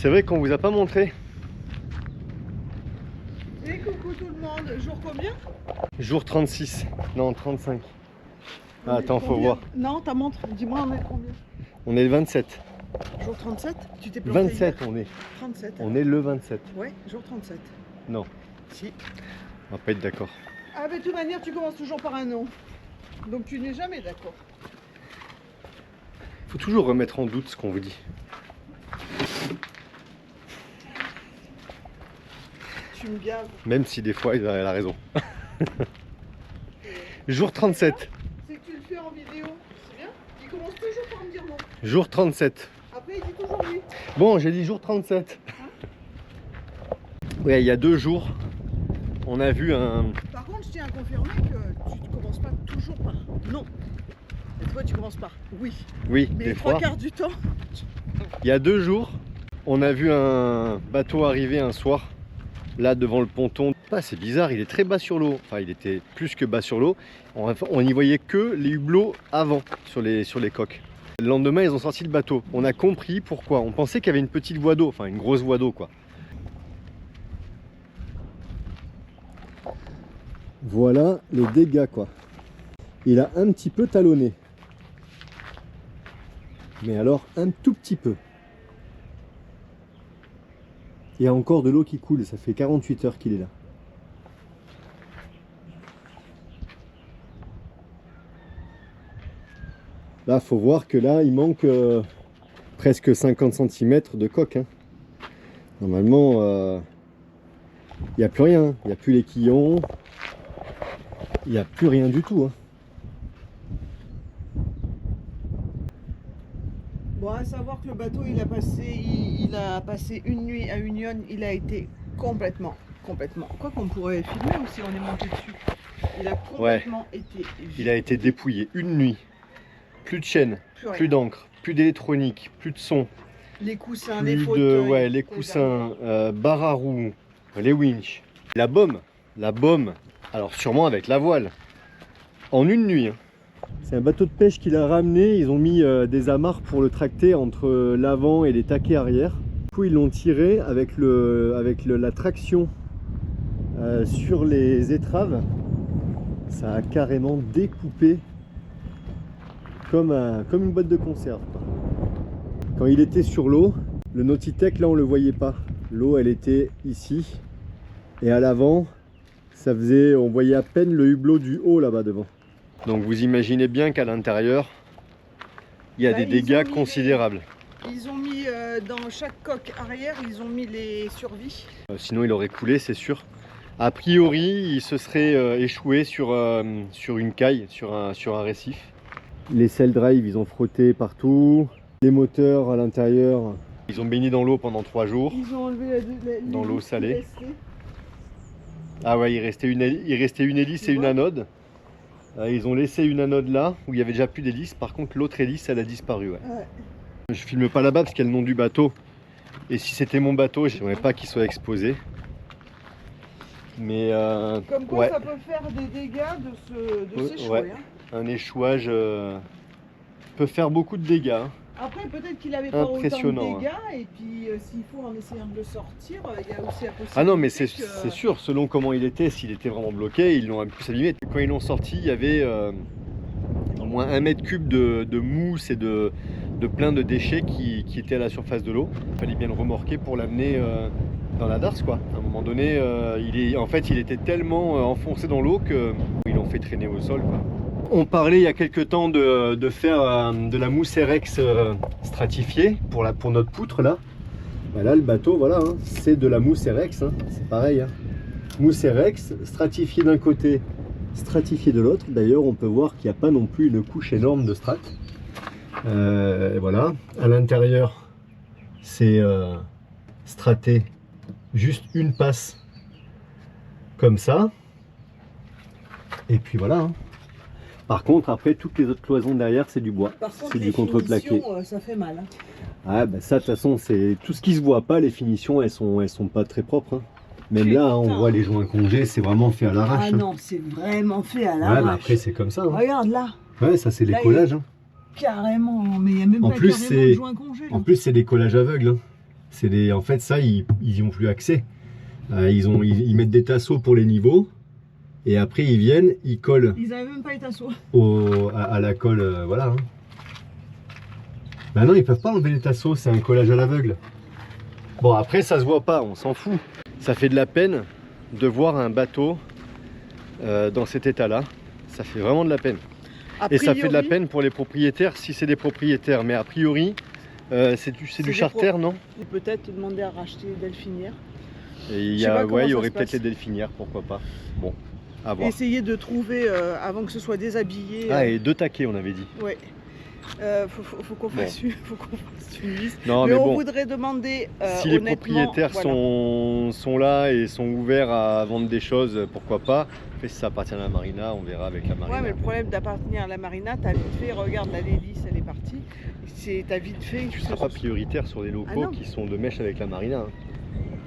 C'est vrai qu'on vous a pas montré. Et coucou tout le monde, jour combien? Jour 36, non 35. On est Attends, faut combien? voir. Non, ta montre, dis-moi on est combien? On est le 27. Jour 37? Tu t'es planté 27 hier? on est. 37. On est le 27. Ouais, jour 37. Non, Si. on va pas être d'accord. Ah mais de toute manière tu commences toujours par un nom. Donc tu n'es jamais d'accord. Faut toujours remettre en doute ce qu'on vous dit. Tu me gaves. Même si des fois elle a raison. Jour 37. C'est que tu le fais en vidéo, c'est bien? Il commence toujours par me dire non. Jour 37. Après il dit toujours oui. Bon, j'ai dit jour 37. Ouais, il y a 2 jours, on a vu un... Par contre, je tiens à confirmer que tu ne commences pas toujours par non. Et toi, tu commences par oui. Oui, Mais des les 3 fois. quarts du temps, Il y a 2 jours, on a vu un bateau arriver un soir, là devant le ponton. Ah, c'est bizarre, il est très bas sur l'eau. Enfin, il était plus que bas sur l'eau. On n'y voyait que les hublots avant sur les coques. Le lendemain, ils ont sorti le bateau. On a compris pourquoi. On pensait qu'il y avait une petite voie d'eau, enfin une grosse voie d'eau quoi. Voilà les dégâts quoi. Il a un petit peu talonné. Mais alors un tout petit peu. Il y a encore de l'eau qui coule, ça fait 48 heures qu'il est là. Là, faut voir que là, il manque presque 50 cm de coque. Hein. Normalement, il n'y a plus rien. Il n'y a plus les quillons. Il n'y a plus rien du tout. Hein. bon, à savoir que le bateau, il a passé une nuit à Union, il a été complètement. Quoi qu'on pourrait filmer aussi, on est monté dessus. Il a complètement été vide. Il a été dépouillé une nuit. Plus de chaîne, rien. plus d'encre, plus d'électronique, plus de son. Les coussins, Plus les fauteuils. les coussins, barres à roues, les winches. La baume, alors sûrement avec la voile. En une nuit. Hein. C'est un bateau de pêche qu'il a ramené. Ils ont mis des amarres pour le tracter entre l'avant et les taquets arrière. Du coup, ils l'ont tiré avec la traction sur les étraves. Ça a carrément découpé comme une boîte de conserve. Quand il était sur l'eau, le Nautitech, là, on le voyait pas. L'eau, elle était ici. Et à l'avant, on voyait à peine le hublot du haut là-bas devant. Donc vous imaginez bien qu'à l'intérieur, il y a des dégâts considérables. Ils ont mis dans chaque coque arrière, ils ont mis les survies. Sinon il aurait coulé, c'est sûr. A priori, il se serait échoué sur une caille, sur un récif. Les sail drive, ils ont frotté partout. Les moteurs à l'intérieur, ils ont baigné dans l'eau pendant 3 jours. Ils ont enlevé dans l'eau salée. Ah ouais, il restait une hélice et une anode. Ils ont laissé une anode là, où il n'y avait déjà plus d'hélice. Par contre, l'autre hélice, elle a disparu. Ouais. Ouais. Je filme pas là-bas parce qu'il y a le nom du bateau. Et si c'était mon bateau, j'aimerais pas qu'il soit exposé. Mais comme quoi, ouais. Ça peut faire des dégâts de s'échouer. Ouais. Hein. Un échouage peut faire beaucoup de dégâts. Hein. Après, peut-être qu'il n'avait pas autant de dégâts, hein. Et puis s'il faut en essayant de le sortir, il y a aussi la possibilité. Ah non, mais c'est sûr, selon comment il était, s'il était vraiment bloqué, ils l'ont pu s'abîmer. Quand ils l'ont sorti, il y avait au moins 1 mètre cube de mousse et de plein de déchets qui étaient à la surface de l'eau. Il fallait bien le remorquer pour l'amener dans la darse, quoi. À un moment donné, en fait, il était tellement enfoncé dans l'eau qu'ils l'ont fait traîner au sol, quoi. On parlait il y a quelques temps de faire de la mousse Rex stratifiée pour notre poutre là. Ben là le bateau, voilà, hein, c'est de la mousse Rex, hein, c'est pareil. Hein. Mousse Rex stratifiée d'un côté, stratifiée de l'autre. D'ailleurs, on peut voir qu'il n'y a pas non plus une couche énorme de strat. Voilà. À l'intérieur, c'est straté juste une passe comme ça. Et puis voilà. Hein. Par contre, après, toutes les autres cloisons derrière, c'est du bois. C'est du contreplaqué. Ça fait mal. Hein. Ah, bah ça, de toute façon, c'est tout ce qui se voit pas. Les finitions, elles sont pas très propres. Hein. Même là, hein, on voit les joints congés, c'est vraiment fait à l'arrache. Ah non, c'est vraiment fait à l'arrache. Ouais, bah après, c'est comme ça. Hein. Regarde là. Ouais, ça, c'est les collages. Hein. Carrément, mais il n'y a même en pas plus, de joints congés. En plus, c'est des collages aveugles. Hein. En fait, ça, ils y ont plus accès. Ils mettent des tasseaux pour les niveaux. Et après, ils viennent, ils collent. Ils n'avaient même pas les tasseaux. À la colle, voilà. Hein. Bah non, ils peuvent pas enlever les tasseaux, c'est un collage à l'aveugle. Bon, après, ça se voit pas, on s'en fout. Ça fait de la peine de voir un bateau dans cet état-là. Ça fait vraiment de la peine. Et ça fait de la peine pour les propriétaires, si c'est des propriétaires. Mais a priori, c'est du charter, non? Peut-être demander à racheter les delphinières. Et il y aurait peut-être les delphinières, pourquoi pas. Bon, à voir. Essayer de trouver, avant que ce soit déshabillé. Ah, et 2 taquets, on avait dit. Ouais. Faut qu'on fasse une liste. Non, mais on bon, voudrait demander si les propriétaires sont là et sont ouverts à vendre des choses, pourquoi pas. Après, si ça appartient à la marina, on verra avec la marina. Ouais, mais le problème d'appartenir à la marina, t'as vite fait, regarde, là l'hélice elle est partie. T'as vite fait. Tu ne seras pas prioritaire sur les locaux qui sont de mèche avec la marina. Hein.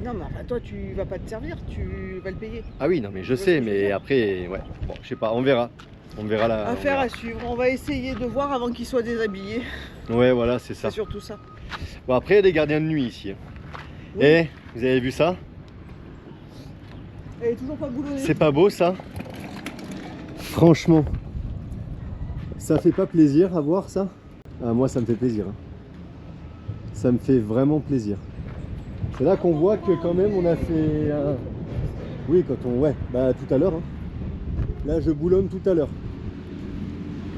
Non, mais enfin, toi tu vas pas te servir, tu vas le payer. Ah oui, non, mais je sais, mais après, ouais, bon, je sais pas, on verra. On verra la. Affaire à suivre. On va essayer de voir avant qu'ils soient déshabillés. Ouais, voilà, c'est ça. C'est surtout ça. Bon, après, il y a des gardiens de nuit ici. Oui. Et vous avez vu ça? Elle est toujours pas boulonnée. C'est pas beau ça? Franchement, ça fait pas plaisir à voir ça? Ah, moi, ça me fait plaisir. Hein. Ça me fait vraiment plaisir. C'est là qu'on voit que quand même on a fait un. Oui, quand on. Ouais, bah tout à l'heure. Hein. Là, je boulonne tout à l'heure.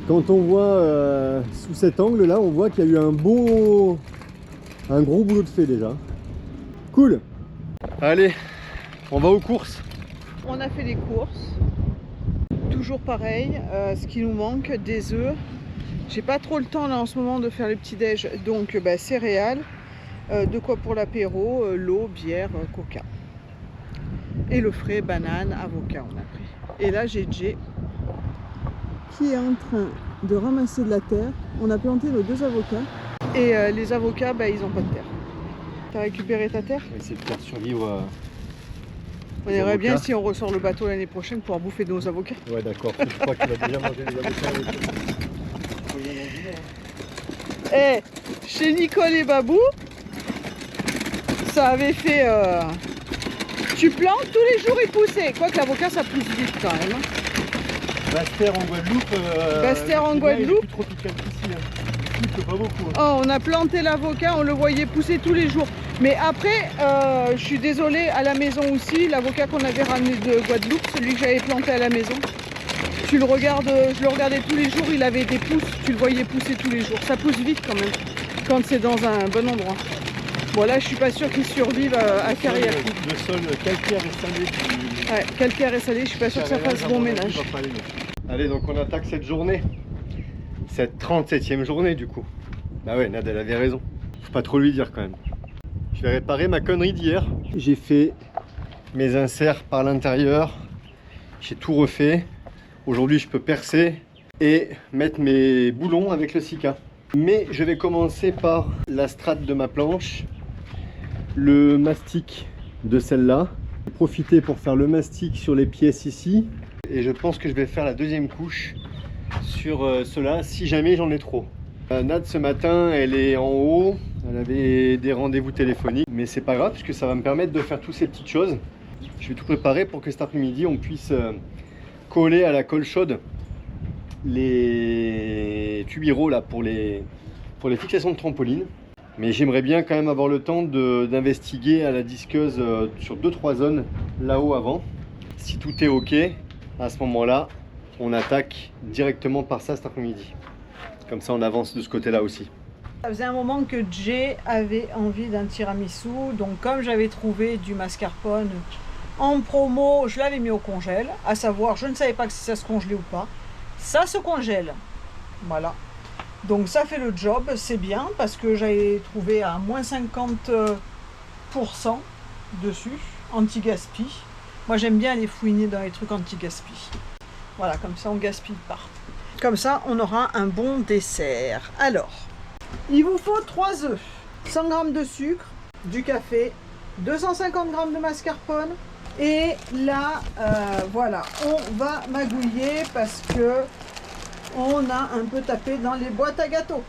Quand on voit sous cet angle-là, on voit qu'il y a eu un gros boulot de fait déjà. Cool. Allez, on va aux courses. On a fait les courses. Toujours pareil, ce qui nous manque, des œufs. J'ai pas trop le temps là en ce moment de faire le petit-déj, donc céréales, de quoi pour l'apéro, l'eau, bière, coca. Et le frais, banane, avocat on a pris. Et là j'ai Jay qui est en train de ramasser de la terre. On a planté nos 2 avocats. Et les avocats, ils n'ont pas de terre. T'as récupéré ta terre? On va essayer de faire survivre. On aimerait bien si on ressort le bateau l'année prochaine pour bouffer nos avocats. Ouais, d'accord. Je crois qu'il va déjà manger les avocats avec chez Nicole et Babou, ça avait fait... Tu plantes, tous les jours ils poussaient. Quoique l'avocat ça pousse vite quand même. Basse-Terre en Guadeloupe. Basse-Terre en Guadeloupe. Plus tropical qu'ici. Il pleut pas beaucoup. Hein. Oh, on a planté l'avocat, on le voyait pousser tous les jours. Mais après, je suis désolée, à la maison aussi, l'avocat qu'on avait ramené de Guadeloupe, celui que j'avais planté à la maison, tu le regardes, je le regardais tous les jours, il avait des pousses, tu le voyais pousser tous les jours. Ça pousse vite quand même, quand c'est dans un bon endroit. Bon là, je suis pas sûre qu'il survive à carrière. Le sol calcaire et salé. Ouais, calcaire et salé, je suis pas sûre que ça fasse bon ménage. Allez, donc on attaque cette journée. Cette 37e journée du coup. Bah ouais, Nad elle avait raison. Faut pas trop lui dire quand même. Je vais réparer ma connerie d'hier. J'ai fait mes inserts par l'intérieur. J'ai tout refait. Aujourd'hui, je peux percer et mettre mes boulons avec le Sika. Mais je vais commencer par la strate de ma planche, le mastic de celle-là. Je vais profiter pour faire le mastic sur les pièces ici. Et je pense que je vais faire la deuxième couche sur cela si jamais j'en ai trop. Nad ce matin, elle est en haut. Elle avait des rendez-vous téléphoniques. Mais c'est pas grave puisque ça va me permettre de faire toutes ces petites choses. Je vais tout préparer pour que cet après-midi, on puisse coller à la colle chaude les tubiraux là pour les fixations de trampoline. Mais j'aimerais bien quand même avoir le temps d'investiguer à la disqueuse sur 2-3 zones là-haut avant. Si tout est ok, à ce moment-là, on attaque directement par ça cet après-midi. Comme ça, on avance de ce côté-là aussi. Ça faisait un moment que Jay avait envie d'un tiramisu. Donc comme j'avais trouvé du mascarpone en promo, je l'avais mis au congèle. À savoir, je ne savais pas si ça se congelait ou pas. Ça se congèle. Voilà. Donc ça fait le job, c'est bien parce que j'avais trouvé à moins 50% dessus, anti-gaspi. Moi j'aime bien aller fouiner dans les trucs anti-gaspi. Voilà, comme ça on gaspille pas. Comme ça on aura un bon dessert. Alors, il vous faut 3 œufs, 100 g de sucre, du café, 250 g de mascarpone. Et là, voilà, on va magouiller parce que on a un peu tapé dans les boîtes à gâteaux.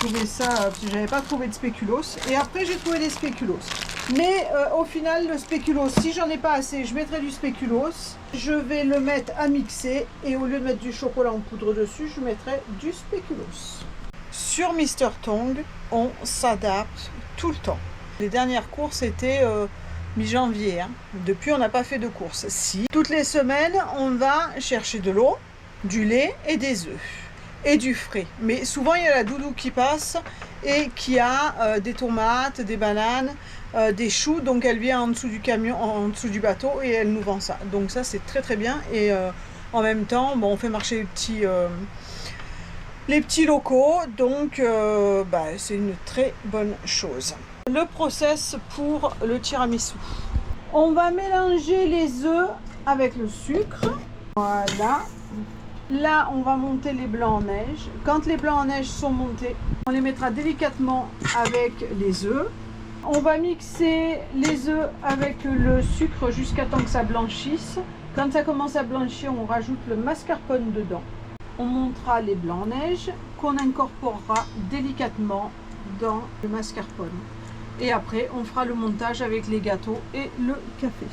trouvé ça, parce que j'avais pas trouvé de spéculoos. Et après, j'ai trouvé des spéculoos. Mais au final, le spéculoos, si j'en ai pas assez, je mettrai du spéculoos. Je vais le mettre à mixer et au lieu de mettre du chocolat en poudre dessus, je mettrai du spéculoos. Sur Mr Tong, on s'adapte tout le temps. Les dernières courses étaient mi-janvier. Depuis, on n'a pas fait de courses. Si, toutes les semaines, on va chercher de l'eau, du lait et des œufs. Et du frais. Mais souvent, il y a la doudou qui passe et qui a des tomates, des bananes, des choux. Donc, elle vient en dessous du camion, en dessous du bateau et elle nous vend ça. Donc, ça, c'est très très bien. Et en même temps, bon, on fait marcher les petits locaux. Donc, c'est une très bonne chose. Le process pour le tiramisu. On va mélanger les œufs avec le sucre. Voilà. Là, on va monter les blancs en neige. Quand les blancs en neige sont montés, on les mettra délicatement avec les œufs. On va mixer les œufs avec le sucre jusqu'à temps que ça blanchisse. Quand ça commence à blanchir, on rajoute le mascarpone dedans. On montera les blancs en neige qu'on incorporera délicatement dans le mascarpone. Et après, on fera le montage avec les gâteaux et le café.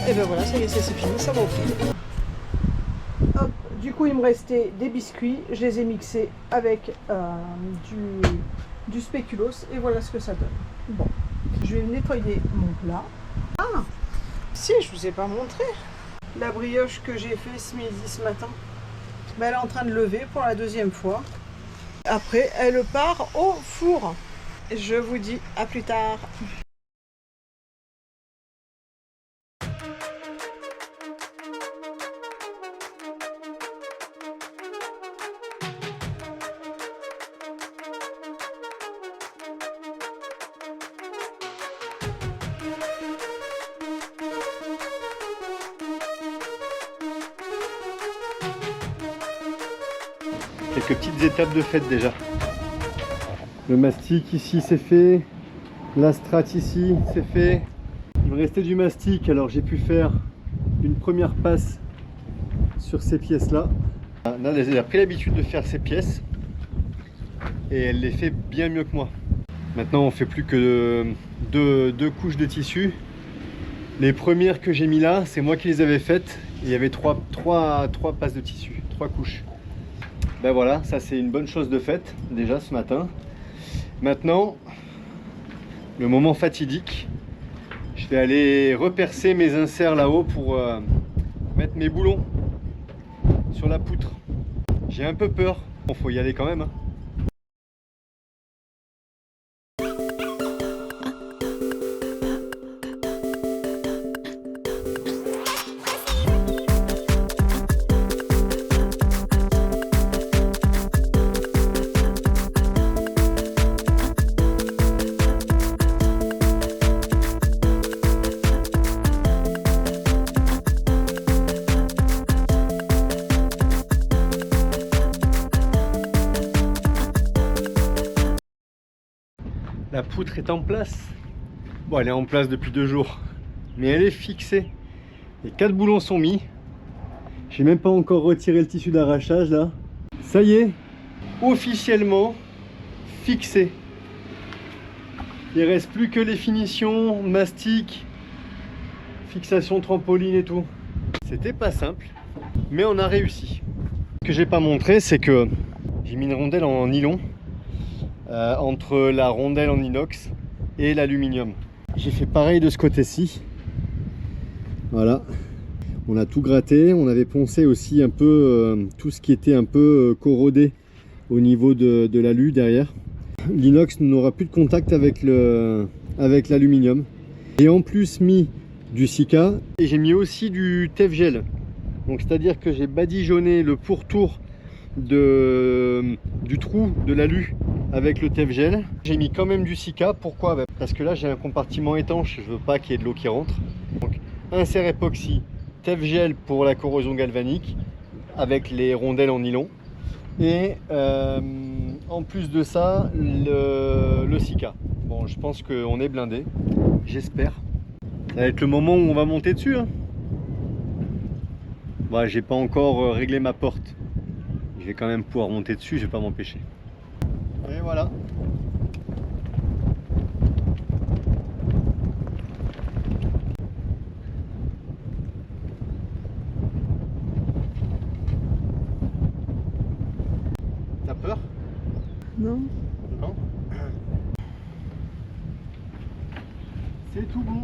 Et ben voilà, ça y est, c'est fini, ça va au fil. Hop, du coup, il me restait des biscuits, je les ai mixés avec du spéculoos et voilà ce que ça donne. Bon, je vais nettoyer mon plat. Ah, si, je vous ai pas montré la brioche que j'ai fait ce matin. Ben, elle est en train de lever pour la deuxième fois. Après, elle part au four. Je vous dis à plus tard. Quelques petites étapes de fête déjà. Le mastic ici c'est fait, la strate ici c'est fait. Il me restait du mastic, alors j'ai pu faire une première passe sur ces pièces là. Nada, elle a pris l'habitude de faire ces pièces et elle les fait bien mieux que moi. Maintenant on fait plus que deux couches de tissu. Les premières que j'ai mis là, c'est moi qui les avais faites. Il y avait trois passes de tissu, 3 couches. Ben voilà, ça c'est une bonne chose de faite déjà ce matin. Maintenant, le moment fatidique, je vais aller repercer mes inserts là-haut pour mettre mes boulons sur la poutre. J'ai un peu peur, bon, faut y aller quand même. Hein. La poutre est en place. Bon, elle est en place depuis 2 jours, mais elle est fixée. Les 4 boulons sont mis. J'ai même pas encore retiré le tissu d'arrachage là. Ça y est, officiellement fixé. Il reste plus que les finitions, mastic, fixation trampoline et tout. C'était pas simple, mais on a réussi. Ce que j'ai pas montré, c'est que j'ai mis une rondelle en nylon. Entre la rondelle en inox et l'aluminium. J'ai fait pareil de ce côté-ci. Voilà. On a tout gratté, on avait poncé aussi un peu tout ce qui était un peu corrodé au niveau de l'alu derrière. L'inox n'aura plus de contact avec l'aluminium. J'ai en plus mis du Sika et j'ai mis aussi du Tefgel. Donc c'est-à-dire que j'ai badigeonné le pourtour du trou de l'alu avec le Tefgel. J'ai mis quand même du Sika. Pourquoi? Parce que là j'ai un compartiment étanche, je veux pas qu'il y ait de l'eau qui rentre. Donc insert époxy, Tefgel pour la corrosion galvanique avec les rondelles en nylon. Et en plus de ça, le Sika. Bon, je pense qu'on est blindé, j'espère. Ça va être le moment où on va monter dessus. Hein. Bon, j'ai pas encore réglé ma porte. Je vais quand même pouvoir monter dessus, je vais pas m'empêcher. Et voilà. T'as peur? Non. Non. C'est tout bon.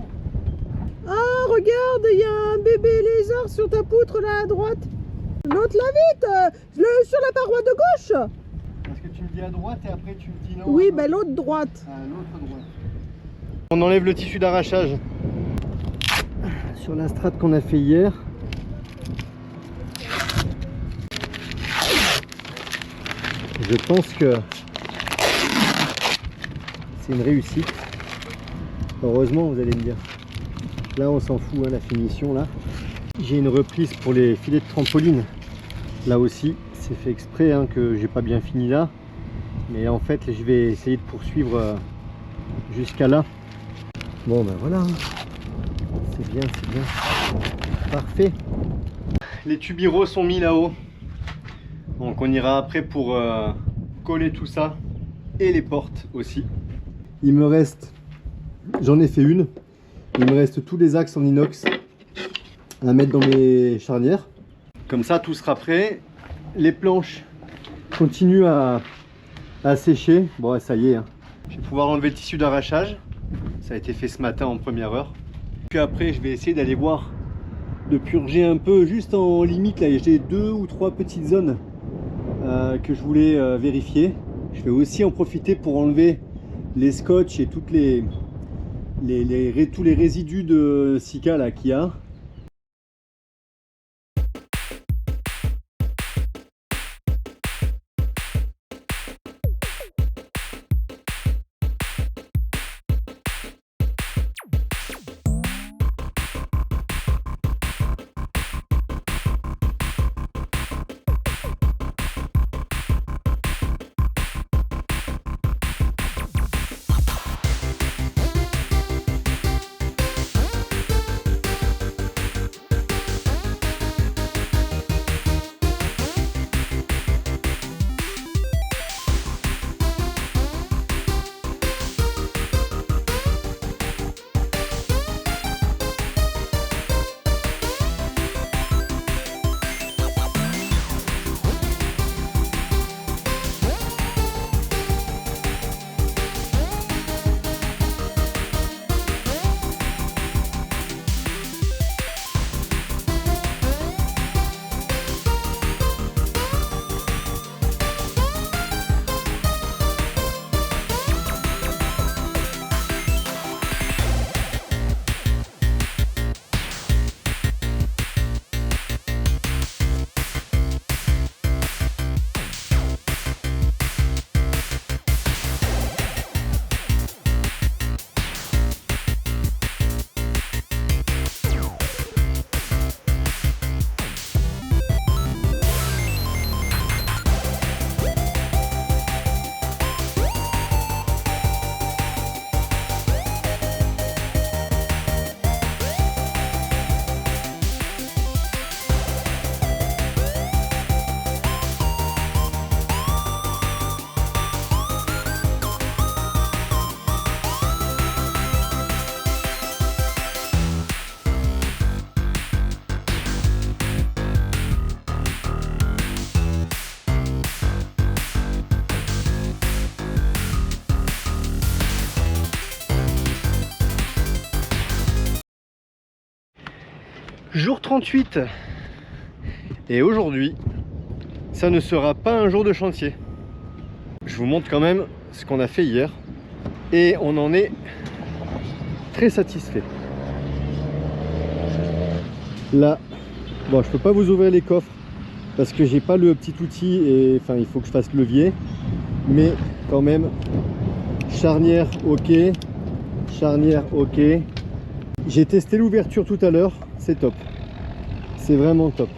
Ah, regarde, il y a un bébé lézard sur ta poutre là à droite. L'autre là vite, sur la paroi de gauche. Parce que tu me dis à droite et après tu me dis non. Oui, ben l'autre droite. À l'autre droite. On enlève le tissu d'arrachage sur la strate qu'on a fait hier. Je pense que c'est une réussite. Heureusement, vous allez me dire. Là, on s'en fout, hein, la finition là. J'ai une reprise pour les filets de trampoline. Là aussi, c'est fait exprès hein, que j'ai pas bien fini là. Mais en fait, je vais essayer de poursuivre jusqu'à là. Bon, ben voilà. C'est bien, c'est bien. Parfait. Les tubiraux sont mis là-haut. Donc on ira après pour coller tout ça. Et les portes aussi. Il me reste... J'en ai fait une. Il me reste tous les axes en inox à mettre dans mes charnières. Comme ça, tout sera prêt. Les planches continuent à sécher. Bon, ça y est. Hein. Je vais pouvoir enlever le tissu d'arrachage. Ça a été fait ce matin en première heure. Puis après, je vais essayer d'aller voir, de purger un peu, juste en limite. Là, j'ai 2 ou 3 petites zones que je voulais vérifier. Je vais aussi en profiter pour enlever les scotch et toutes tous les résidus de Sika là qu'il y a. Jour 38. Et aujourd'hui, ça ne sera pas un jour de chantier. Je vous montre quand même ce qu'on a fait hier. Et on en est très satisfait. Là, bon, je peux pas vous ouvrir les coffres parce que j'ai pas le petit outil et enfin il faut que je fasse levier. Mais quand même, charnière ok, charnière ok. J'ai testé l'ouverture tout à l'heure, c'est top. C'est vraiment top.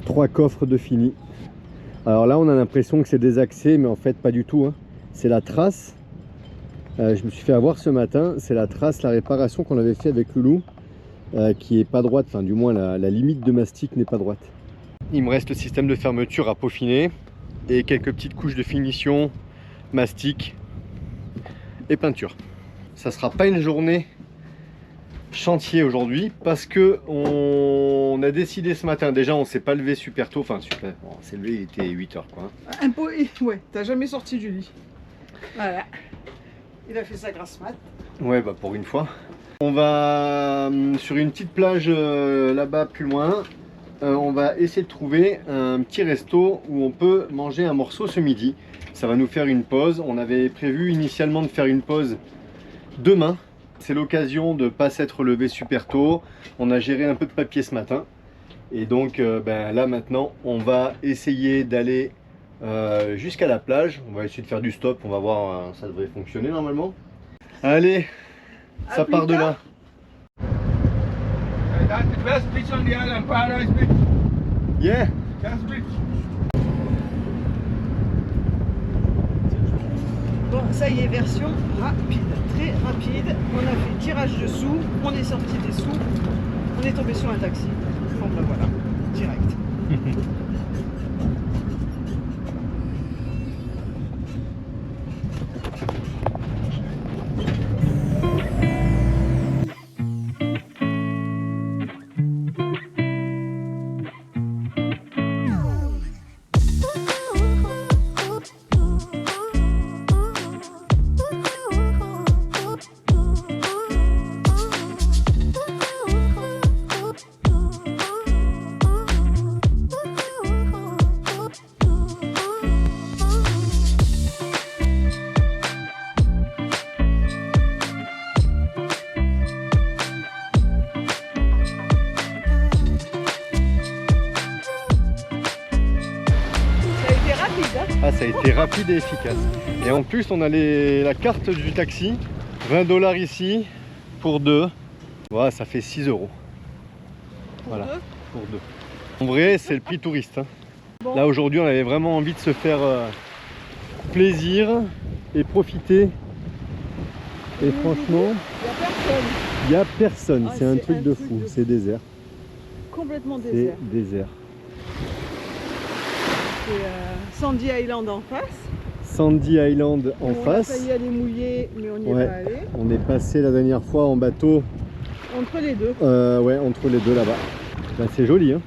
3 coffres de fini. Alors là on a l'impression que c'est désaxé, mais en fait pas du tout, hein. C'est la trace. Je me suis fait avoir ce matin, c'est la trace, la réparation qu'on avait fait avec Loulou, qui est pas droite, enfin du moins la limite de mastic n'est pas droite. Il me reste le système de fermeture à peaufiner et quelques petites couches de finition, mastic et peinture. Ça sera pas une journée chantier aujourd'hui parce que on a décidé ce matin, déjà on s'est pas levé super tôt, enfin super, bon, on s'est levé, il était 8h quoi. Ouais, t'as jamais sorti du lit. Voilà. Il a fait sa grasse mat. Ouais, bah pour une fois. On va sur une petite plage là-bas plus loin, on va essayer de trouver un petit resto où on peut manger un morceau ce midi. Ça va nous faire une pause. On avait prévu initialement de faire une pause demain. C'est l'occasion de ne pas s'être levé super tôt. On a géré un peu de papier ce matin. Et donc là maintenant, on va essayer d'aller jusqu'à la plage. On va essayer de faire du stop. On va voir, ça devrait fonctionner normalement. Allez, ça part de là. That's the best beach on the island, Paradise Beach. Yeah. Best beach. Bon, ça y est, version rapide, très rapide. On a fait tirage de sous, on est sorti des sous, on est tombé sur un taxi. Donc ben voilà, direct. Ah, ça a été rapide et efficace. Et en plus, on a la carte du taxi. 20$ ici pour 2. Voilà, ça fait 6 €. Voilà, pour 2. En vrai, c'est le prix touriste. Hein. Bon. Là, aujourd'hui, on avait vraiment envie de se faire plaisir et profiter. Et franchement, il n'y a personne. il n'y a personne. Ah, c'est un truc de fou. C'est désert. Complètement C'est désert. désert. C'est Sandy Island en face. Sandy Island en face. On a failli aller mouiller, mais on n'y est pas allé. On est passé la dernière fois en bateau. Entre les deux. Ouais, entre les deux là-bas. Ben, c'est joli, hein.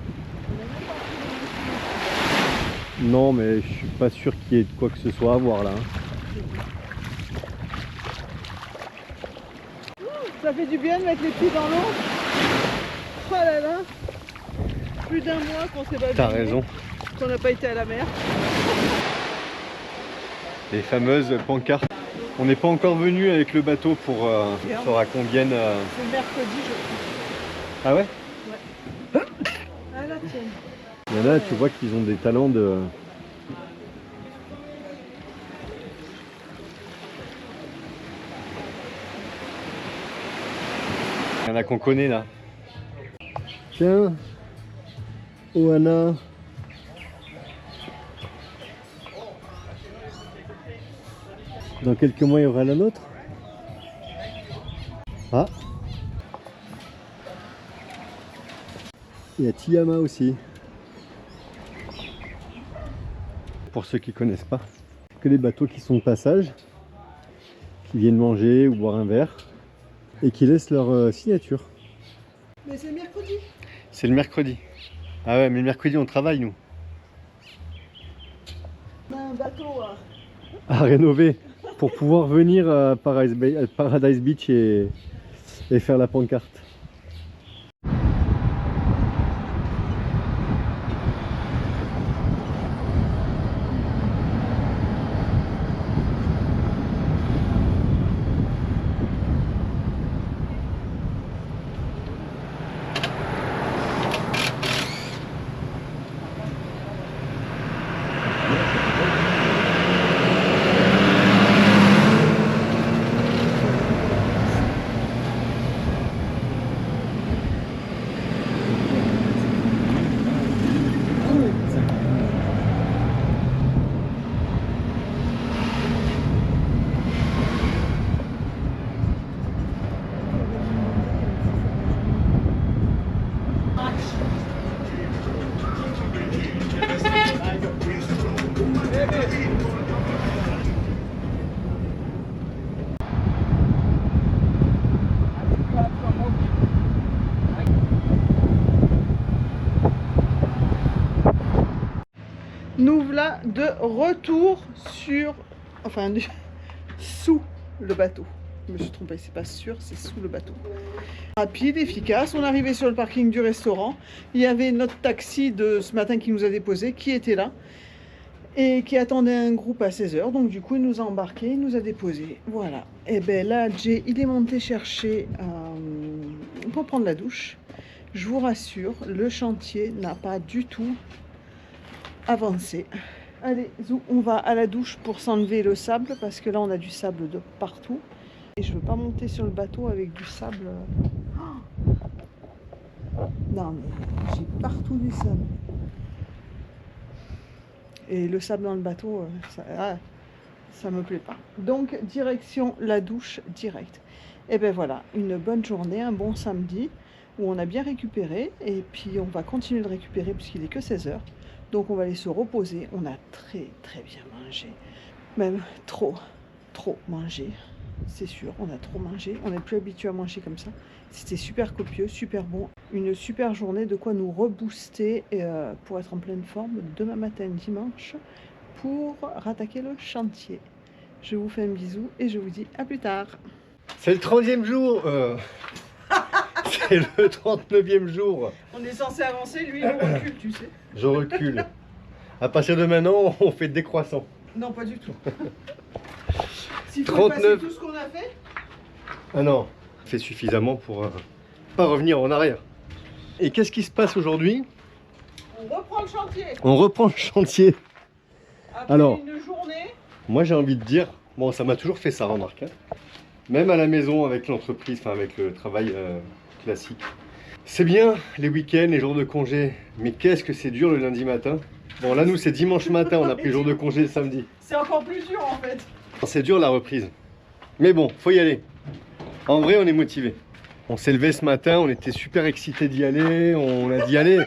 Non, mais je suis pas sûr qu'il y ait de quoi que ce soit à voir là. Ça fait du bien de mettre les pieds dans l'eau. Oh là là. Plus d'un mois qu'on s'est pas T'as baigné, raison. qu'on n'a pas été à la mer. Les fameuses pancartes. On n'est pas encore venu avec le bateau pour faudra qu'on vienne. C'est mercredi, je crois. Ah ouais? Ah là, tiens. Il y en a, tu vois qu'ils ont des talents de. Il y en a qu'on connaît là. Tiens, Oana. Dans quelques mois, il y aura la nôtre. Ah. Il y a Tiyama aussi. Pour ceux qui ne connaissent pas, que les bateaux qui sont de passage, qui viennent manger ou boire un verre et qui laissent leur signature. Mais c'est mercredi. C'est le mercredi. Ah ouais, mais le mercredi on travaille nous. On a un bateau À rénover pour pouvoir venir à Paradise Beach et faire la pancarte. nous voilà de retour sur... Enfin, sous le bateau. Je me suis trompée, c'est pas sûr, c'est sous le bateau. Rapide, efficace, on est arrivé sur le parking du restaurant. Il y avait notre taxi de ce matin qui nous a déposé, qui était là. Et qui attendait un groupe à 16h. Donc du coup, il nous a embarqués, il nous a déposés. Voilà. Et bien là, Jay, il est monté chercher pour prendre la douche. Je vous rassure, le chantier n'a pas du tout avancé. Allez, Zou, on va à la douche pour s'enlever le sable, parce que là, on a du sable de partout. Et je veux pas monter sur le bateau avec du sable. Non, mais j'ai partout du sable. Et le sable dans le bateau, ça me plaît pas. Donc, direction la douche directe. Et ben voilà, une bonne journée, un bon samedi, où on a bien récupéré. Et puis, on va continuer de récupérer, puisqu'il est que 16h. Donc, on va aller se reposer. On a très, très bien mangé. Même trop mangé. C'est sûr, on a trop mangé. On n'est plus habitué à manger comme ça. C'était super copieux, super bon. Une super journée, de quoi nous rebooster pour être en pleine forme demain matin, dimanche, pour rattaquer le chantier. Je vous fais un bisou et je vous dis à plus tard. C'est le 30e jour. C'est le 39e jour. On est censé avancer, lui il recule, tu sais. Je recule. À partir de maintenant, on fait décroissant. Non, pas du tout. S'il faut 39. passer tout ce qu'on a fait. Ah non, c'est suffisamment pour pas revenir en arrière. Et qu'est-ce qui se passe aujourd'hui? On reprend le chantier. On reprend le chantier. Après Alors, une journée. moi j'ai envie de dire, bon ça m'a toujours fait ça, remarque. Hein. Même à la maison avec l'entreprise, enfin avec le travail classique. C'est bien les week-ends, les jours de congé, mais qu'est-ce que c'est dur le lundi matin. Bon là nous c'est dimanche matin, on a pris le jour de congé le samedi. C'est encore plus dur en fait. C'est dur la reprise. Mais bon, faut y aller. En vrai on est motivé. On s'est levé ce matin, on était super excités d'y aller, on a dit allez.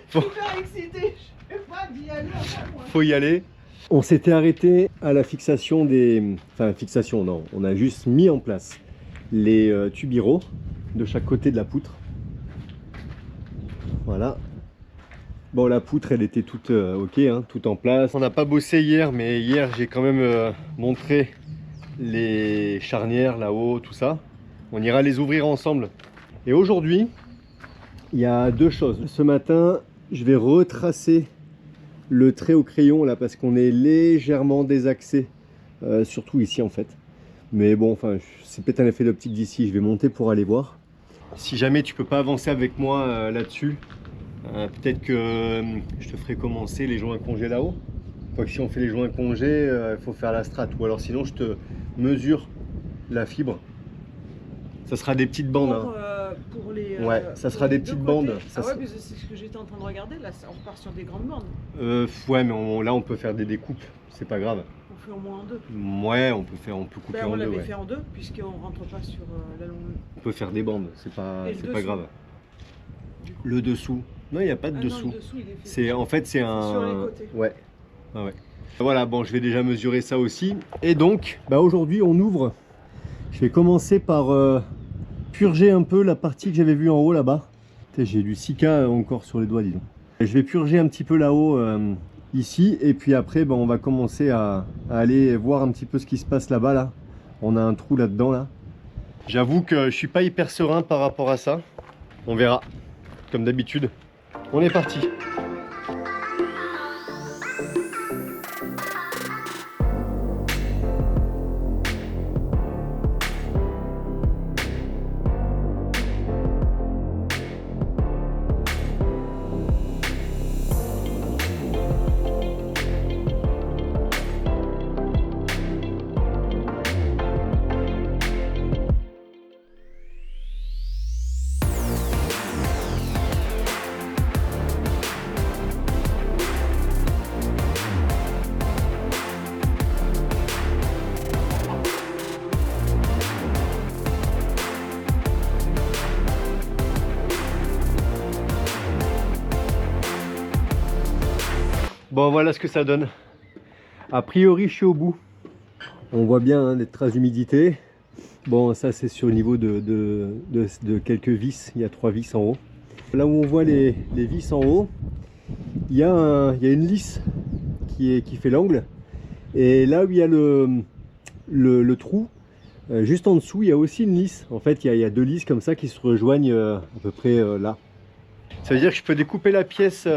Super excité, je sais pas d'y aller enfin, moi. Faut y aller. On s'était arrêté à la fixation des... Enfin fixation non, on a juste mis en place les tubiraux de chaque côté de la poutre. Voilà. Bon la poutre elle était toute ok, hein, toute en place. On n'a pas bossé hier, mais hier j'ai quand même montré les charnières là-haut, tout ça. On ira les ouvrir ensemble. Et aujourd'hui, il y a deux choses. Ce matin, je vais retracer le trait au crayon là parce qu'on est légèrement désaxé, surtout ici en fait. Mais bon, enfin, c'est peut-être un effet d'optique d'ici. Je vais monter pour aller voir. Si jamais tu peux pas avancer avec moi là-dessus, peut-être que je te ferai commencer les joints congés là-haut. Quoique si on fait les joints congés, il faut faire la strate. Ou alors sinon, je te mesure la fibre. Ça sera des petites bandes. Pour les, ouais, ça sera des petites bandes. Ah ouais, mais c'est ce que j'étais en train de regarder. Là, on repart sur des grandes bandes. Ouais, mais là, on peut faire des découpes. C'est pas grave. On fait au moins en deux. Ouais, on peut couper en deux. On l'avait ouais. fait en deux, puisqu'on rentre pas sur la longue. On peut faire des bandes. C'est pas grave. Du Le dessous. Non, il n'y a pas de dessous. Non, le dessous, il est fait. C'est en fait, c'est un. Sur les côtés. Ouais. Ah ouais. Voilà, bon, je vais déjà mesurer ça aussi. Et donc, bah aujourd'hui, on ouvre. Je vais commencer par purger un peu la partie que j'avais vue en haut là-bas. J'ai du silica encore sur les doigts, dis donc. Et je vais purger un petit peu là-haut ici. Et puis après, bah, on va commencer à aller voir un petit peu ce qui se passe là-bas. Là. On a un trou là-dedans. Là. J'avoue que je suis pas hyper serein par rapport à ça. On verra. Comme d'habitude. On est parti. Bon, voilà ce que ça donne. A priori, je suis au bout. On voit bien hein, des traces d'humidité. Bon, ça c'est sur le niveau de quelques vis. Il y a 3 vis en haut. Là où on voit les vis en haut, il y a une lisse qui fait l'angle. Et là où il y a le trou, juste en dessous, il y a aussi une lisse. En fait, il y a deux lisses comme ça qui se rejoignent à peu près là. Ça veut dire que je peux découper la pièce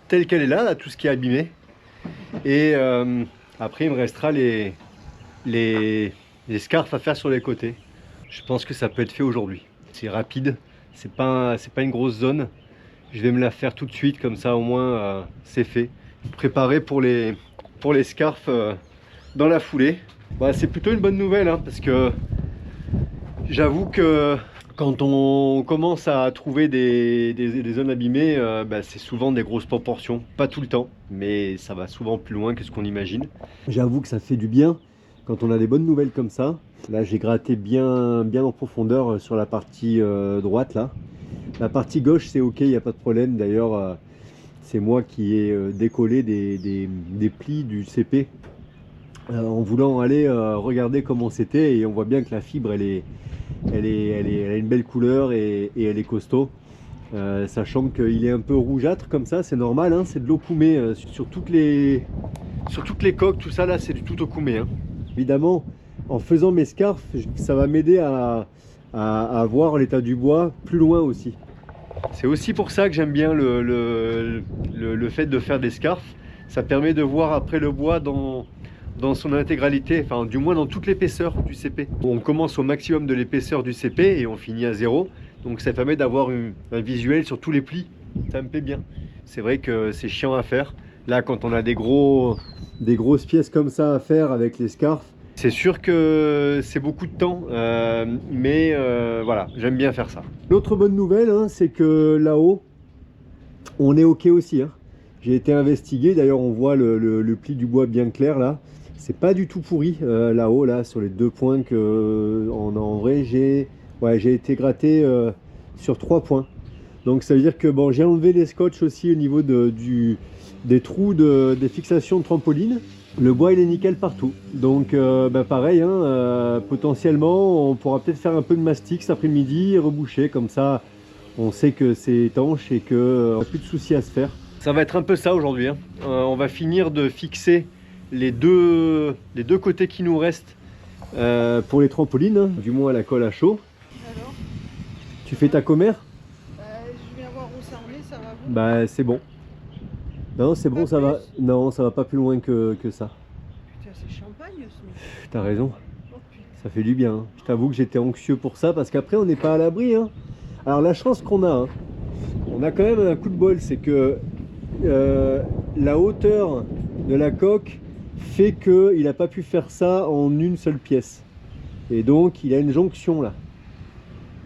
telle qu'elle est là, tout ce qui est abîmé. Et après, il me restera les scarfs à faire sur les côtés. Je pense que ça peut être fait aujourd'hui. C'est rapide, c'est pas une grosse zone. Je vais me la faire tout de suite, comme ça au moins c'est fait. Préparer pour les scarfs dans la foulée. Bah, c'est plutôt une bonne nouvelle, hein, parce que j'avoue que quand on commence à trouver des zones abîmées, bah, c'est souvent des grosses proportions. Pas tout le temps, mais ça va souvent plus loin que ce qu'on imagine. J'avoue que ça fait du bien quand on a des bonnes nouvelles comme ça. Là, j'ai gratté bien en profondeur sur la partie droite là. La partie gauche, c'est ok, il n'y a pas de problème. D'ailleurs, c'est moi qui ai décollé des plis du CP en voulant aller regarder comment c'était, et on voit bien que la fibre elle a une belle couleur et elle est costaud, sachant qu'il est un peu rougeâtre comme ça, c'est normal, hein, c'est de l'okoumé sur toutes les coques, tout ça là c'est du tout okoumé, hein. Évidemment, en faisant mes scarfs, ça va m'aider à voir l'état du bois plus loin aussi. C'est aussi pour ça que j'aime bien le fait de faire des scarfs. Ça permet de voir après le bois dans son intégralité, enfin du moins dans toute l'épaisseur du CP. On commence au maximum de l'épaisseur du CP et on finit à 0. Donc ça permet d'avoir un visuel sur tous les plis. Ça me plaît bien. C'est vrai que c'est chiant à faire. Là, quand on a des grosses pièces comme ça à faire avec les scarfs, c'est sûr que c'est beaucoup de temps, mais voilà, j'aime bien faire ça. L'autre bonne nouvelle, hein, c'est que là-haut, on est ok aussi, hein. J'ai été investigué, d'ailleurs on voit le pli du bois bien clair là. C'est pas du tout pourri là-haut, là, sur les deux points que en vrai j'ai été gratté sur 3 points. Donc ça veut dire que bon, j'ai enlevé les scotch aussi au niveau des trous des fixations de trampoline. Le bois il est nickel partout. Donc bah, pareil, hein, potentiellement on pourra peut-être faire un peu de mastic cet après-midi et reboucher, comme ça on sait que c'est étanche et qu'on n'a plus de soucis à se faire. Ça va être un peu ça aujourd'hui, hein. On va finir de fixer les deux côtés qui nous restent pour les trampolines, hein, du moins à la colle à chaud. Alors, tu fais ta commère? je viens voir où ça en est, ça va vous? Bah c'est bon. Non, c'est bon, ça va. Non, ça va pas plus loin que ça. Putain, c'est champagne ce. T'as raison. Oh, putain. Ça fait du bien, hein. Je t'avoue que j'étais anxieux pour ça, parce qu'après on n'est pas à l'abri, hein. Alors la chance qu'on a, hein, on a quand même un coup de bol, c'est que la hauteur de la coque fait qu'il n'a pas pu faire ça en une seule pièce. Et donc il a une jonction là.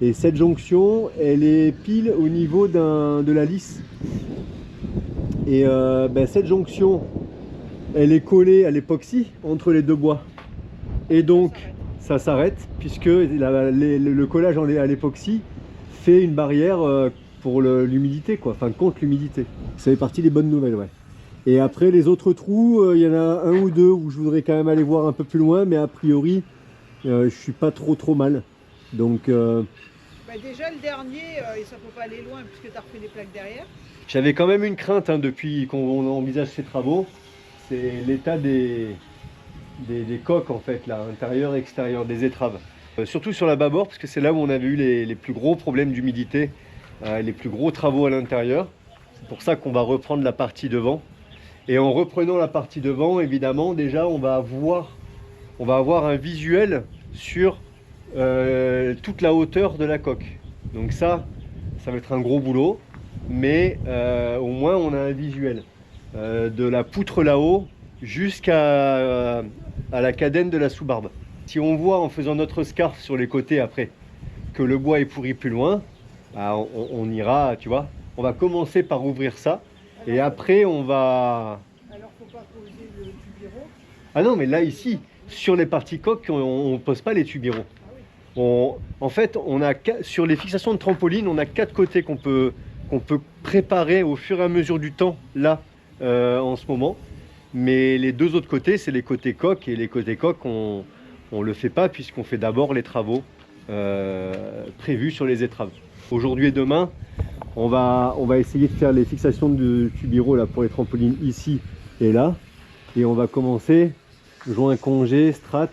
Et cette jonction, elle est pile au niveau de la lisse. Et ben, cette jonction, elle est collée à l'époxy entre les deux bois. Et donc ça s'arrête, puisque le collage à l'époxy fait une barrière pour l'humidité, quoi, enfin contre l'humidité. Ça fait partie des bonnes nouvelles, ouais. Et après les autres trous, il y en a un ou deux où je voudrais quand même aller voir un peu plus loin, mais a priori je suis pas trop mal. Donc Bah déjà le dernier, ça peut pas aller loin puisque tu as refait des plaques derrière. j'avais quand même une crainte, hein, depuis qu'on envisage ces travaux, c'est l'état des coques en fait, là, intérieur et extérieur, des étraves. Surtout sur la bâbord, parce que c'est là où on avait eu les plus gros problèmes d'humidité, les plus gros travaux à l'intérieur. C'est pour ça qu'on va reprendre la partie devant. Et en reprenant la partie devant, évidemment, déjà on va avoir un visuel sur toute la hauteur de la coque. Donc ça va être un gros boulot, mais au moins on a un visuel de la poutre là-haut jusqu'à la cadène de la sous-barbe. Si on voit en faisant notre scarf sur les côtés après que le bois est pourri plus loin, bah, on ira, tu vois. On va commencer par ouvrir ça, et après on va... Alors faut pas poser le tubiro. Ah non, mais là ici, sur les parties coques, on ne pose pas les tubirons. Ah oui. En fait, sur les fixations de trampoline, on a 4 côtés qu'on peut préparer au fur et à mesure du temps, là, en ce moment. Mais les deux autres côtés, c'est les côtés coques, et les côtés coques, on ne le fait pas puisqu'on fait d'abord les travaux prévus sur les étraves. Aujourd'hui et demain, on va essayer de faire les fixations de tubiro là, pour les trampolines ici et là. Et on va commencer joint congé, strat.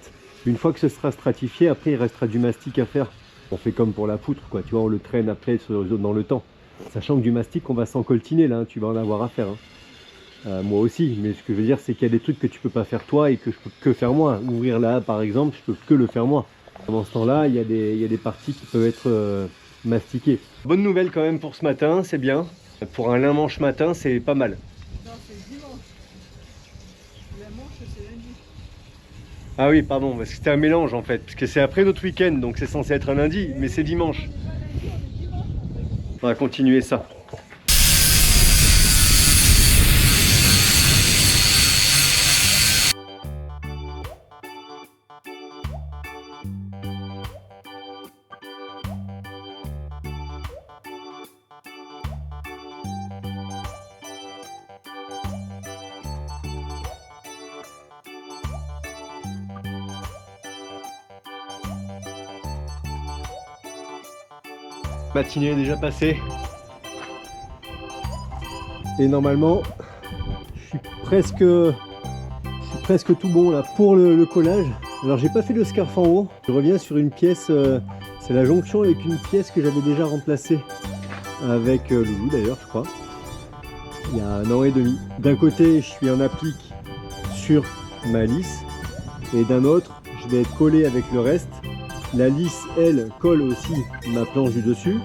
Une fois que ce sera stratifié, après il restera du mastic à faire. On fait comme pour la poutre, quoi. Tu vois, on le traîne après dans le temps. Sachant que du mastic, on va s'en coltiner là, hein. Tu vas en avoir à faire. Hein. Moi aussi, mais ce que je veux dire, c'est qu'il y a des trucs que tu peux pas faire toi et que je peux que faire moi. Ouvrir là, par exemple, je peux que le faire moi. Pendant ce temps-là, il y a des parties qui peuvent être mastiquées. Bonne nouvelle quand même pour ce matin, c'est bien. Pour un lundi matin, c'est pas mal. Non, c'est dimanche. La manche, c'est lundi. Ah oui, pardon, parce que c'était un mélange en fait, parce que c'est après notre week-end, donc c'est censé être un lundi, mais c'est dimanche. On va continuer ça. Matinée est déjà passée. Et normalement, je suis presque tout bon là pour le collage. Alors j'ai pas fait le scarf en haut. Je reviens sur une pièce, c'est la jonction avec une pièce que j'avais déjà remplacée avec Loulou d'ailleurs, je crois, il y a 1 an et demi. D'un côté, je suis en applique sur ma lisse et d'un autre, je vais être collé avec le reste. La lisse, elle, colle aussi ma planche du dessus.